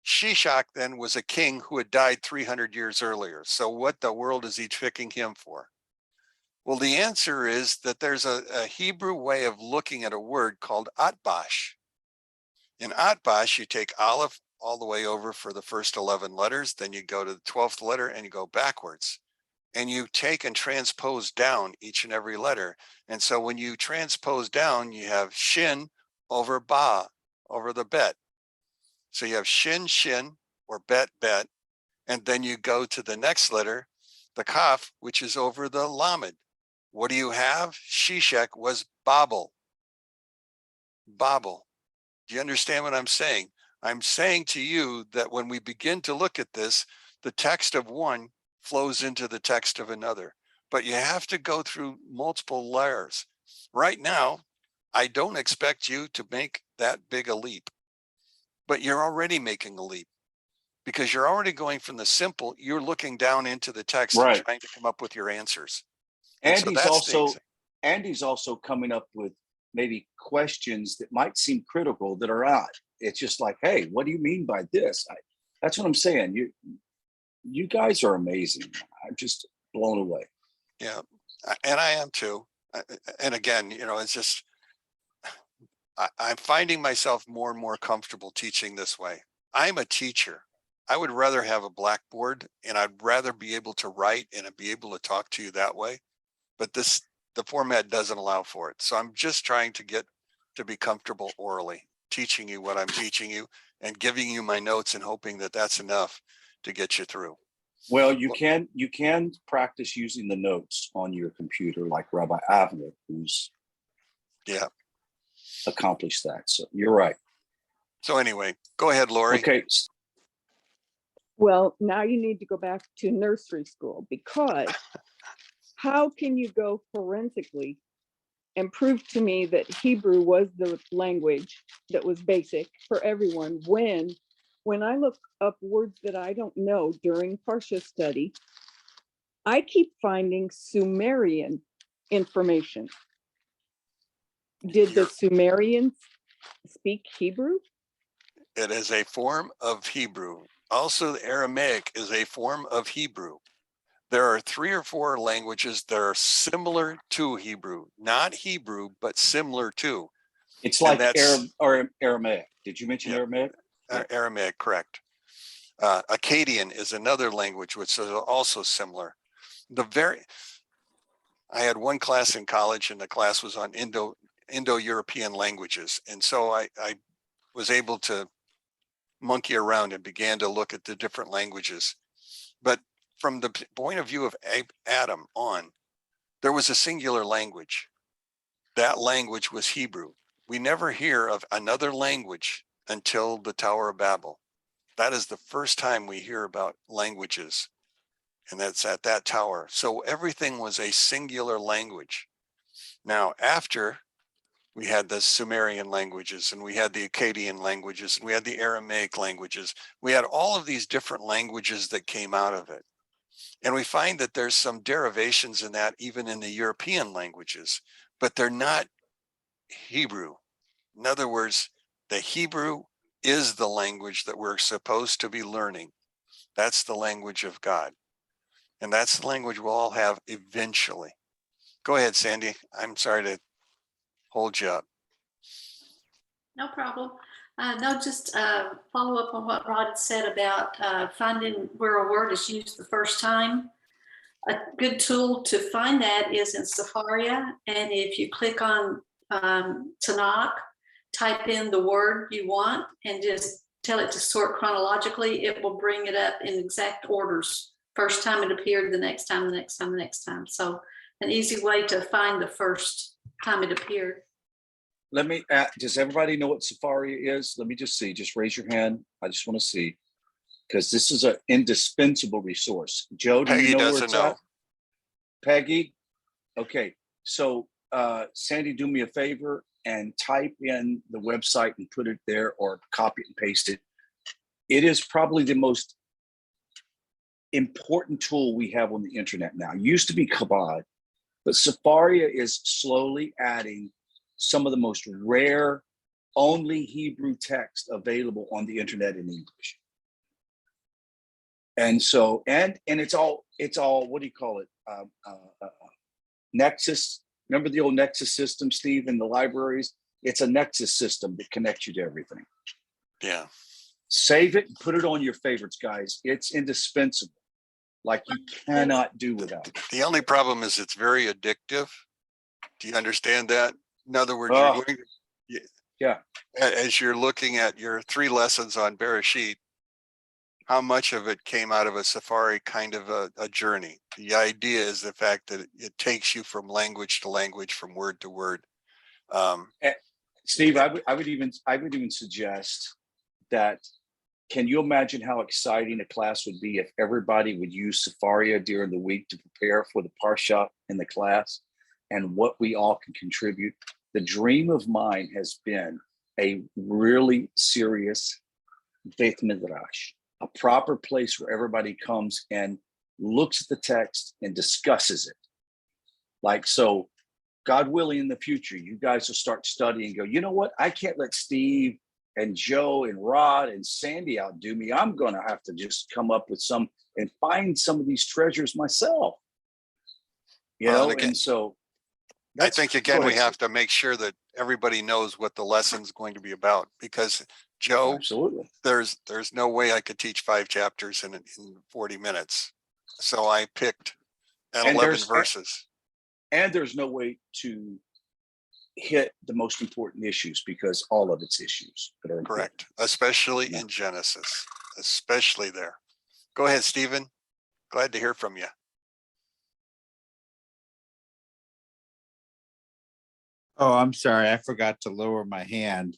Shishak then was a king who had died 300 years earlier. So what the world is he picking him for? Well, the answer is that there's a Hebrew way of looking at a word called Atbash. In Atbash, you take Aleph all the way over for the first 11 letters, then you go to the 12th letter and you go backwards. And you take and transpose down each and every letter. And so when you transpose down, you have Shin over Ba, over the Bet. So you have Shin, Shin, or Bet, Bet. And then you go to the next letter, the Kaf, which is over the Lamed. What do you have? Shishak was Babel. Babel. Do you understand what I'm saying? I'm saying to you that when we begin to look at this, the text of one flows into the text of another, but you have to go through multiple layers. Right now, I don't expect you to make that big a leap, but you're already making a leap because you're already going from the simple, you're looking down into the text Right. and trying to come up with your answers. Andy's also coming up with maybe questions that might seem critical that are odd. It's just like, hey, what do you mean by this? That's what I'm saying. You guys are amazing. I'm just blown away. Yeah, and I am too. And again, it's just, I'm finding myself more and more comfortable teaching this way. I'm a teacher. I would rather have a blackboard and I'd rather be able to write and be able to talk to you that way. But the format doesn't allow for it. So I'm just trying to get to be comfortable orally, teaching you what I'm teaching you and giving you my notes and hoping that that's enough to get you through. Well, you can practice using the notes on your computer like Rabbi Avner, who's accomplished that. So you're right. So anyway, go ahead, Lori. Okay. Well, now you need to go back to nursery school, because how can you go forensically and prove to me that Hebrew was the language that was basic for everyone when I look up words that I don't know during Parsha study, I keep finding Sumerian information. Did the Sumerians speak Hebrew? It is a form of Hebrew. Also, Aramaic is a form of Hebrew. There are 3 or 4 languages that are similar to Hebrew, not Hebrew, but similar to. It's like Aramaic. Did you mention Aramaic? Aramaic, correct. Akkadian is another language which is also similar. I had one class in college, and the class was on Indo-European languages, and so I was able to monkey around and began to look at the different languages. But from the point of view of Adam on, there was a singular language. That language was Hebrew. We never hear of another language until the Tower of Babel. That is the first time we hear about languages, and that's at that tower. So everything was a singular language. Now, after we had the Sumerian languages, and we had the Akkadian languages, and we had the Aramaic languages, we had all of these different languages that came out of it. And we find that there's some derivations in that even in the European languages, but they're not Hebrew. In other words, the Hebrew is the language that we're supposed to be learning. That's the language of God. And that's the language we'll all have eventually. Go ahead, Sandy. I'm sorry to hold you up. No problem. No, just follow up on what Rod had said about finding where a word is used the first time. A good tool to find that is in Safaria. And if you click on Tanakh, type in the word you want and just tell it to sort chronologically, it will bring it up in exact orders. First time it appeared, the next time, the next time, the next time. So an easy way to find the first time it appeared. Let me, does everybody know what Safaria is? Let me just see, just raise your hand. I just want to see, because this is an indispensable resource. Joe, do Peggy you know where doesn't it's know. at? Peggy? Okay, so Sandy, do me a favor and type in the website and put it there, or copy it and paste it. It is probably the most important tool we have on the internet now. It used to be Chabad, but Safaria is slowly adding some of the most rare, only Hebrew text available on the internet in English. And so, and it's all, what do you call it? Nexus. Remember the old Nexus system, Steve, in the libraries? It's a Nexus system that connects you to everything. Yeah. Save it and put it on your favorites, guys. It's indispensable. Like you cannot do without it. The only problem is it's very addictive. Do you understand that? In other words, you're going, Yeah. as you're looking at your 3 lessons on Bereshit, how much of it came out of a safari kind of a journey? The idea is the fact that it takes you from language to language, from word to word. Steve, I would even suggest that, can you imagine how exciting a class would be if everybody would use Safaria during the week to prepare for the Parsha in the class, and what we all can contribute? The dream of mine has been a really serious Beit Midrash, a proper place where everybody comes and looks at the text and discusses it. Like, so God willing, in the future, you guys will start studying and go, you know what? I can't let Steve and Joe and Rod and Sandy outdo me. I'm going to have to just come up with some and find some of these treasures myself. You know, again, and so I think, again, we have to make sure that everybody knows what the lesson's going to be about, because Joe, absolutely, there's no way I could teach 5 chapters in 40 minutes. So I picked 11 verses. And there's no way to hit the most important issues, because all of its issues that are correct, especially in Genesis, especially there. Go ahead, Stephen. Glad to hear from you. Oh, I'm sorry. I forgot to lower my hand.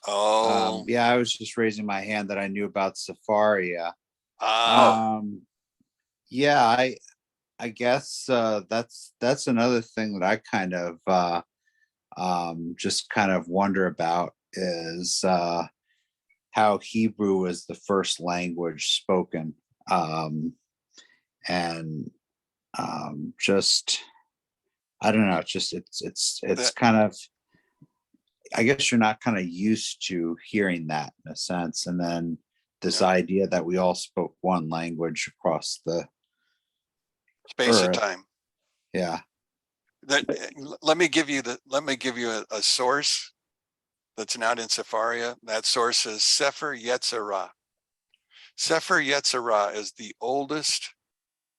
Oh, yeah, I was just raising my hand that I knew about Safaria. Yeah, I guess that's another thing that I kind of just kind of wonder about, is how Hebrew was the first language spoken, and just, I don't know, it's kind of, I guess you're not kind of used to hearing that in a sense, and then this idea that we all spoke one language across the space earth. and time. Yeah. Let me give you a source that's not in Safaria. That source is Sefer Yetzirah. Sefer Yetzirah is the oldest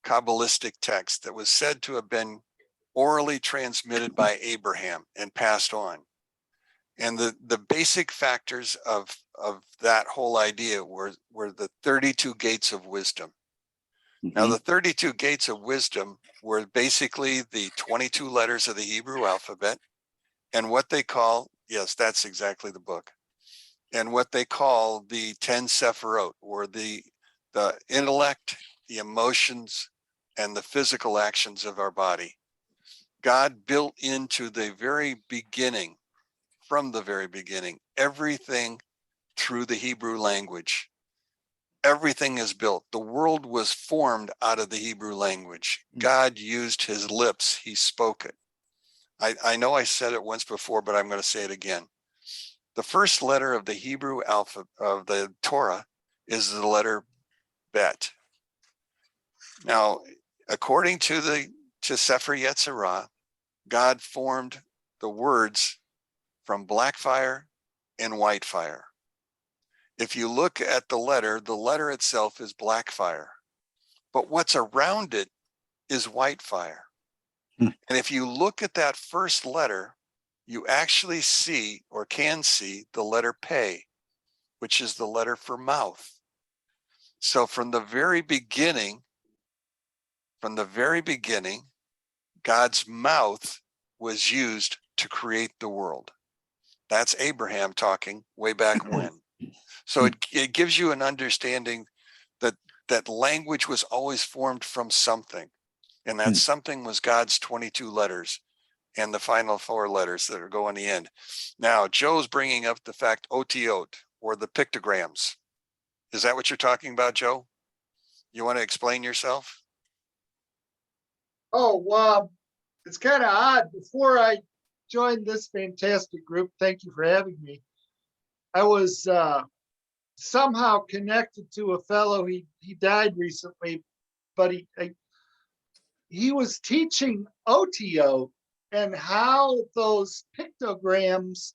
Kabbalistic text that was said to have been orally transmitted by Abraham and passed on. And the basic factors of that whole idea were the 32 gates of wisdom. Now, the 32 gates of wisdom were basically the 22 letters of the Hebrew alphabet and what they call, yes, that's exactly the book, and what they call the 10 Sephirot, or the intellect, the emotions, and the physical actions of our body. God built into the very beginning, from the very beginning, everything through the Hebrew language. Everything is built. The world was formed out of the Hebrew language. God used his lips. He spoke it. I know I said it once before, but I'm going to say it again. The first letter of the Hebrew alphabet of the Torah is the letter Bet. Now, according to Sefer Yetzirah, God formed the words from black fire and white fire. If you look at the letter itself is black fire, but what's around it is white fire. And if you look at that first letter, you actually see, or can see, the letter Pei, which is the letter for mouth. So from the very beginning, God's mouth was used to create the world. That's Abraham talking way back when. So it gives you an understanding that language was always formed from something. And that something was God's 22 letters and the final 4 letters that are going the end. Now, Joe's bringing up the fact otiot, or the pictograms. Is that what you're talking about, Joe? You want to explain yourself? Oh, well, it's kind of odd. Before I joined this fantastic group, thank you for having me, I was somehow connected to a fellow. He died recently, but he was teaching OTO and how those pictograms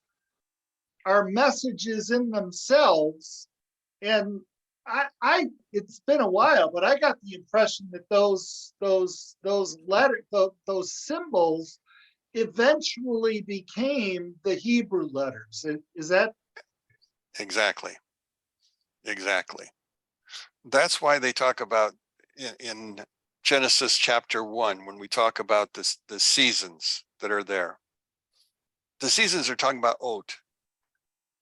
are messages in themselves. And I it's been a while, but I got the impression that those letters, those symbols eventually became the Hebrew letters. Is that? Exactly. That's why they talk about in Genesis chapter 1, when we talk about the seasons that are there. The seasons are talking about Ot.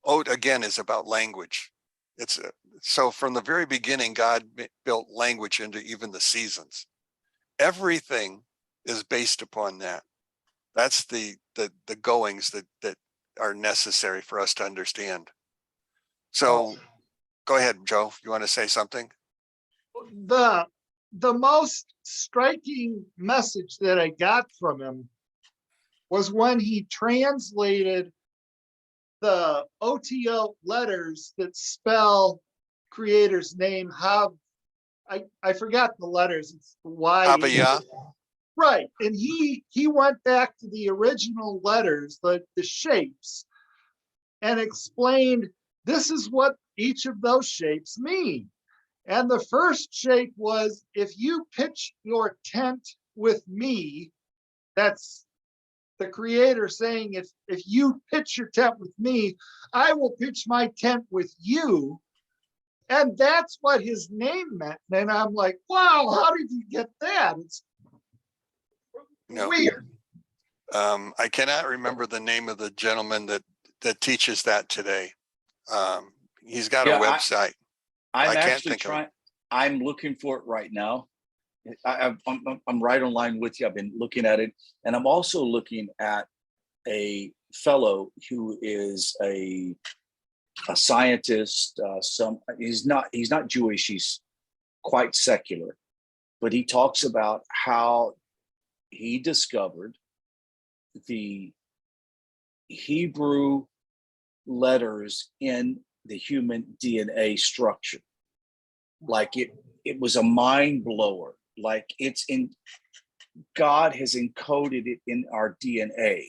Ot, again, is about language. So from the very beginning, God built language into even the seasons. Everything is based upon that. That's the goings that are necessary for us to understand. So go ahead, Joe. You want to say something? The most striking message that I got from him was when he translated the OTO letters that spell Creator's name. I forgot the letters. It's Y. Havaya. Right, and he went back to the original letters, the shapes, and explained this is what each of those shapes mean. And the first shape was, if you pitch your tent with me, that's the Creator saying, if you pitch your tent with me, I will pitch my tent with you. And that's what his name meant. And I'm like, wow, how did you get that? It's weird. I cannot remember the name of the gentleman that teaches that today. He's got a website. I'm looking for it right now. I'm right online with you. I've been looking at it, and I'm also looking at a fellow who is a scientist. He's not Jewish. He's quite secular, but he talks about how he discovered the Hebrew letters in the human DNA structure. Like it was a mind blower. Like God has encoded it in our DNA.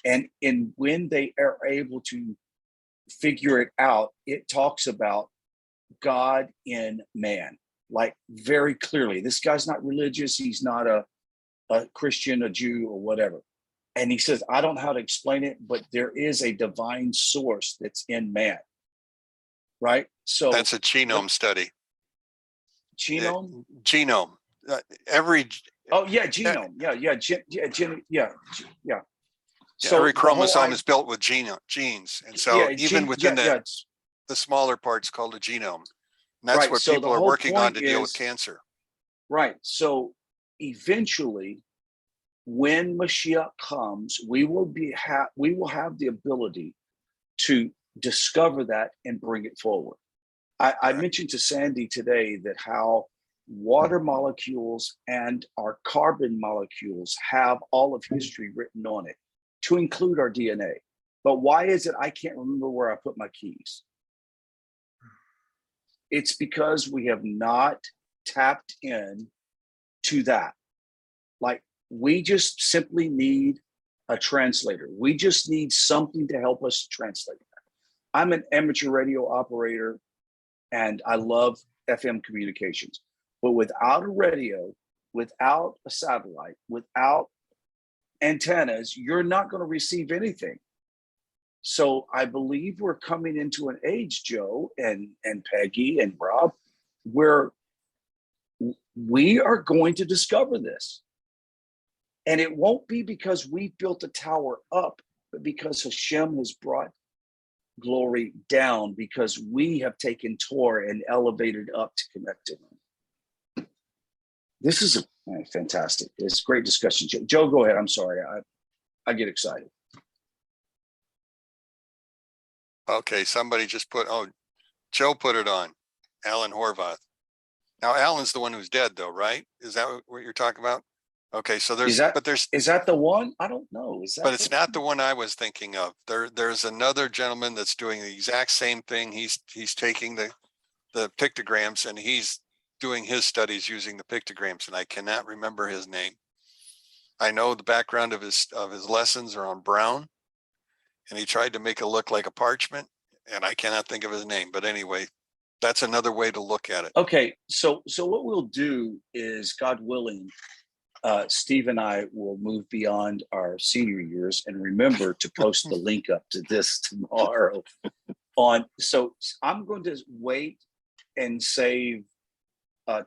And when they are able to figure it out, it talks about God in man, like very clearly. This guy's not religious. He's not a Christian, a Jew, or whatever. And he says, I don't know how to explain it, but there is a divine source that's in man. Right? So that's a genome study. genome. Genome. Every Oh yeah, genome. Yeah. So every the whole chromosome is built with genes, and so even within the smaller parts called a genome. And that's right. what So people the are whole working on point to deal with is- cancer. Right. So eventually, when Mashiach comes, we will have the ability to discover that and bring it forward. I mentioned to Sandy today that how water molecules and our carbon molecules have all of history written on it, to include our DNA. But why is it I can't remember where I put my keys? It's because we have not tapped in to that. Like, we just simply need a translator. We just need something to help us translate that. I'm an amateur radio operator and I love FM communications, but without a radio, without a satellite, without antennas, you're not going to receive anything. So I believe we're coming into an age, Joe and Peggy and Rob, where we are going to discover this. And it won't be because we built a tower up, but because Hashem has brought glory down, because we have taken Torah and elevated up to connect to him. This is fantastic. It's a great discussion. Joe, go ahead. I'm sorry. I get excited. Okay, somebody just Joe put it on, Alan Horvath. Now, Alan's the one who's dead, though, right? Is that what you're talking about? Okay, so is that the one? I don't know. But it's not the one I was thinking of. There's another gentleman that's doing the exact same thing. He's taking the pictograms and he's doing his studies using the pictograms, and I cannot remember his name. I know the background of his lessons are on brown, and he tried to make it look like a parchment, and I cannot think of his name. But anyway, that's another way to look at it. Okay, so what we'll do is, God willing, Steve and I will move beyond our senior years and remember to post the link up to this tomorrow. So I'm going to wait and save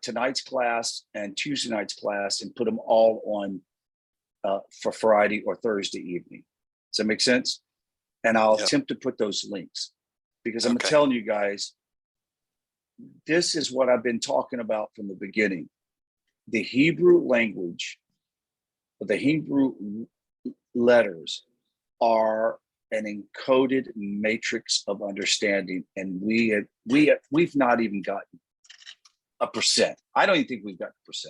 tonight's class and Tuesday night's class and put them all on for Friday or Thursday evening. Does that make sense? And I'll attempt to put those links, because I'm telling you guys, this is what I've been talking about from the beginning. The Hebrew language, the Hebrew letters are an encoded matrix of understanding, and we've not even gotten 1%. I don't even think we've got 1%.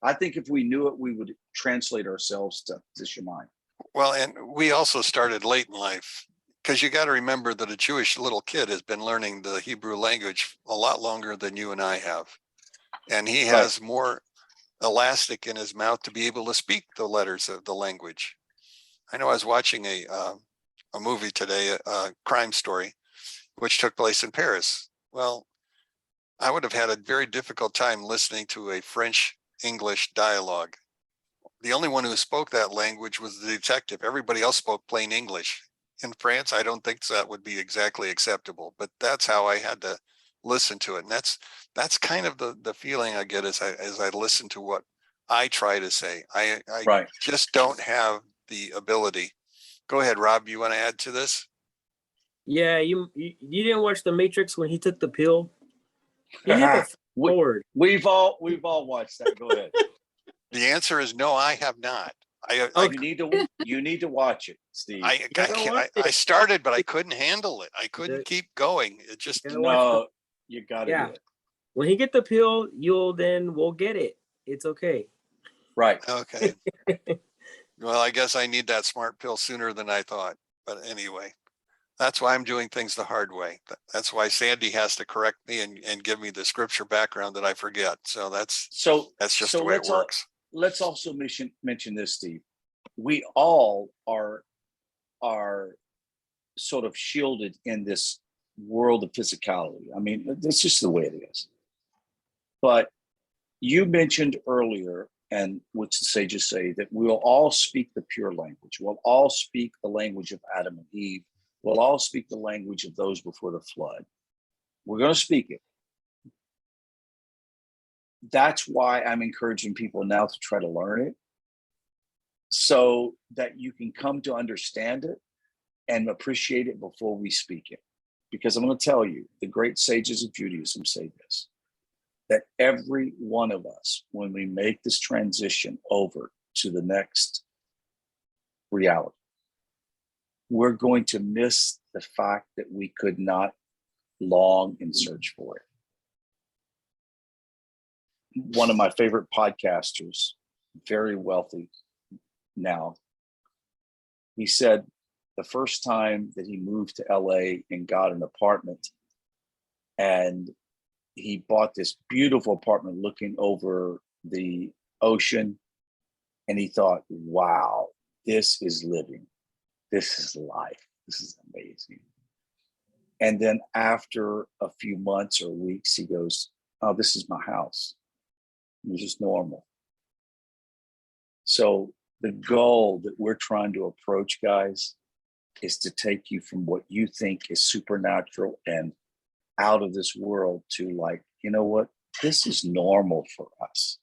I think if we knew it, we would translate ourselves to Shemaim. Well, and we also started late in life, because you got to remember that a Jewish little kid has been learning the Hebrew language a lot longer than you and I have, and he has more elastic in his mouth to be able to speak the letters of the language. I know I was watching a movie today, a crime story, which took place in Paris. Well, I would have had a very difficult time listening to a French-English dialogue. The only one who spoke that language was the detective. Everybody else spoke plain English. In France, I don't think that would be exactly acceptable, but that's how I had to listen to it. And that's kind of the feeling I get as I listen to what I try to say. I just don't have the ability. Go ahead, Rob. You want to add to this? Yeah, you didn't watch The Matrix when he took the pill? He hit the forward. We've all watched that. Go ahead. The answer is no, I have not. You need to watch it, Steve. I started, but I couldn't handle it. I couldn't keep going. It just you got to do it. When he get the pill, we'll get it. It's okay. Right. Okay. Well, I guess I need that smart pill sooner than I thought. But anyway, that's why I'm doing things the hard way. That's why Sandy has to correct me and give me the scripture background that I forget. So that's just the way it works. Let's also mention this, Steve. We all are sort of shielded in this world of physicality. I mean, that's just the way it is. But you mentioned earlier, and which the sages say, that we'll all speak the pure language. We'll all speak the language of Adam and Eve. We'll all speak the language of those before the flood. We're going to speak it. that's why I'm encouraging people now to try to learn it so that you can come to understand it and appreciate it before we speak it. Because I'm going to tell you, the great sages of Judaism say this, that every one of us, when we make this transition over to the next reality, we're going to miss the fact that we could not long and search for it. One of my favorite podcasters, very wealthy now, he said the first time that he moved to LA and got an apartment, and he bought this beautiful apartment looking over the ocean, and he thought, wow, this is living. This is life. This is amazing. And then after a few months or weeks, he goes, oh, this is my house. It's just normal. So the goal that we're trying to approach, guys, is to take you from what you think is supernatural and out of this world to like, you know what? This is normal for us.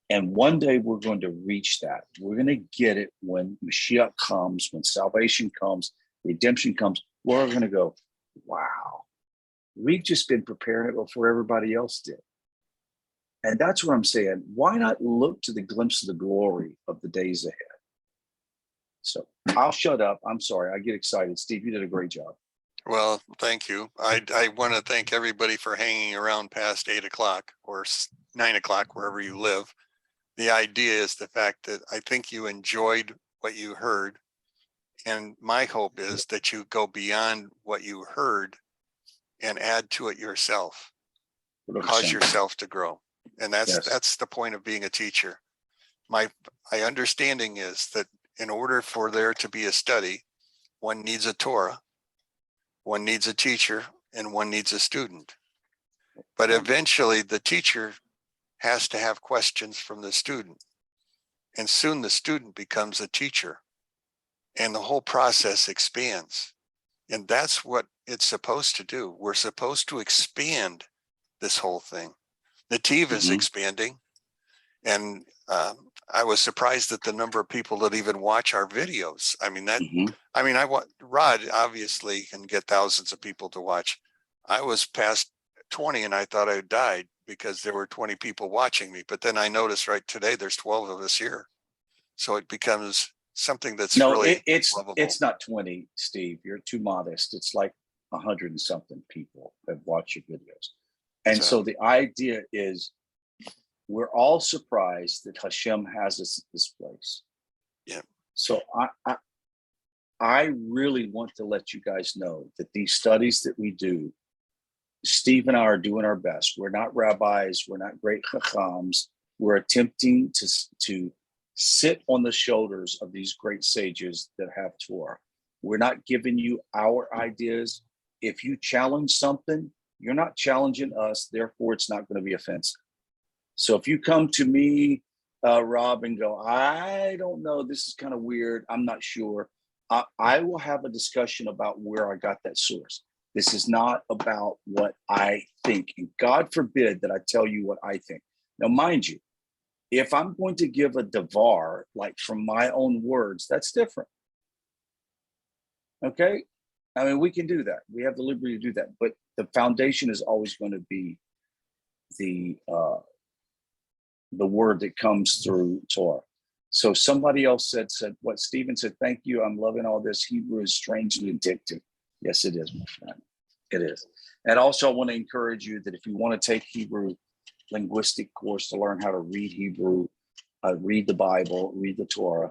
And one day we're going to reach that. We're going to get it when Mashiach comes, when salvation comes, redemption comes. We're going to go, wow, we've just been preparing it before everybody else did. And that's what I'm saying. Why not look to the glimpse of the glory of the days ahead? So I'll shut up. I'm sorry. I get excited. Steve, you did a great job. Well, thank you. I want to thank everybody for hanging around past 8 o'clock or 9 o'clock, wherever you live. The idea is the fact that I think you enjoyed what you heard. And my hope is that you go beyond what you heard and add to it yourself, cause yourself to grow. And that's the point of being a teacher. My understanding is that in order for there to be a study, one needs a Torah, one needs a teacher, and one needs a student. But eventually the teacher has to have questions from the student. And soon the student becomes a teacher. And the whole process expands. And that's what it's supposed to do. We're supposed to expand this whole thing. Nativ is expanding. And I was surprised at the number of people that even watch our videos. I mean, I want Rod obviously can get thousands of people to watch. I was past 20 and I thought I died because there were 20 people watching me. But then I noticed right today, there's 12 of us here. So it becomes something that's really lovable. It's not 20, Steve. You're too modest. It's like 100 and something people have watched your videos. And so the idea is we're all surprised that Hashem has us at this place. Yeah. So I really want to let you guys know that these studies that we do, Steve and I are doing our best. We're not rabbis. We're not great chachams. We're attempting to sit on the shoulders of these great sages that have Torah. We're not giving you our ideas. If you challenge something, you're not challenging us. Therefore, it's not going to be offensive. So if you come to me, Rob, and go, I don't know, this is kind of weird, I'm not sure, I will have a discussion about where I got that source. This is not about what I think. And God forbid that I tell you what I think. Now, mind you, if I'm going to give a devar, like from my own words, that's different. Okay? I mean, we can do that. We have the liberty to do that. But the foundation is always going to be the word that comes through Torah. So somebody else said what Stephen said, thank you. I'm loving all this. Hebrew is strangely addictive. Yes, it is, my friend. It is. And also I want to encourage you that if you want to take Hebrew linguistic course to learn how to read Hebrew, read the Bible, read the Torah,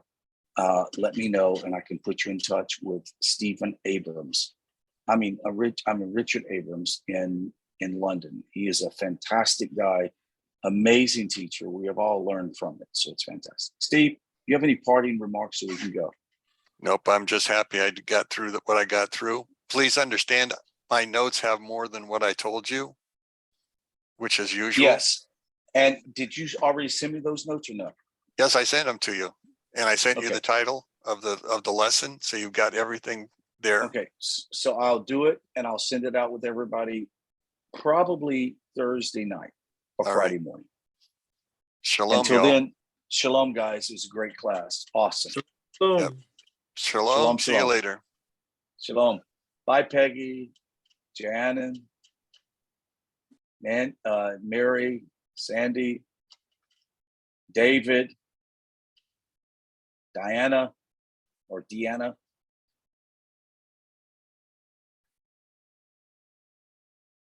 let me know and I can put you in touch with Stephen Abrams. Richard Abrams in London. He is a fantastic guy, amazing teacher. We have all learned from it. So it's fantastic. Steve, do you have any parting remarks so we can go? Nope. I'm just happy I got through what I got through. Please understand my notes have more than what I told you, which is usual. Yes. And did you already send me those notes or no? Yes, I sent them to you. And I sent you the title of the lesson. So you've got everything there. Okay. So I'll do it and I'll send it out with everybody probably Thursday night. or All Friday morning. Shalom, Until y'all. then, shalom, guys. It was a great class. Awesome. Boom. Yep. Shalom. Shalom, See you shalom. later. Shalom. Bye, Peggy, Janan, Mary, Sandy, David, Diana or Deanna.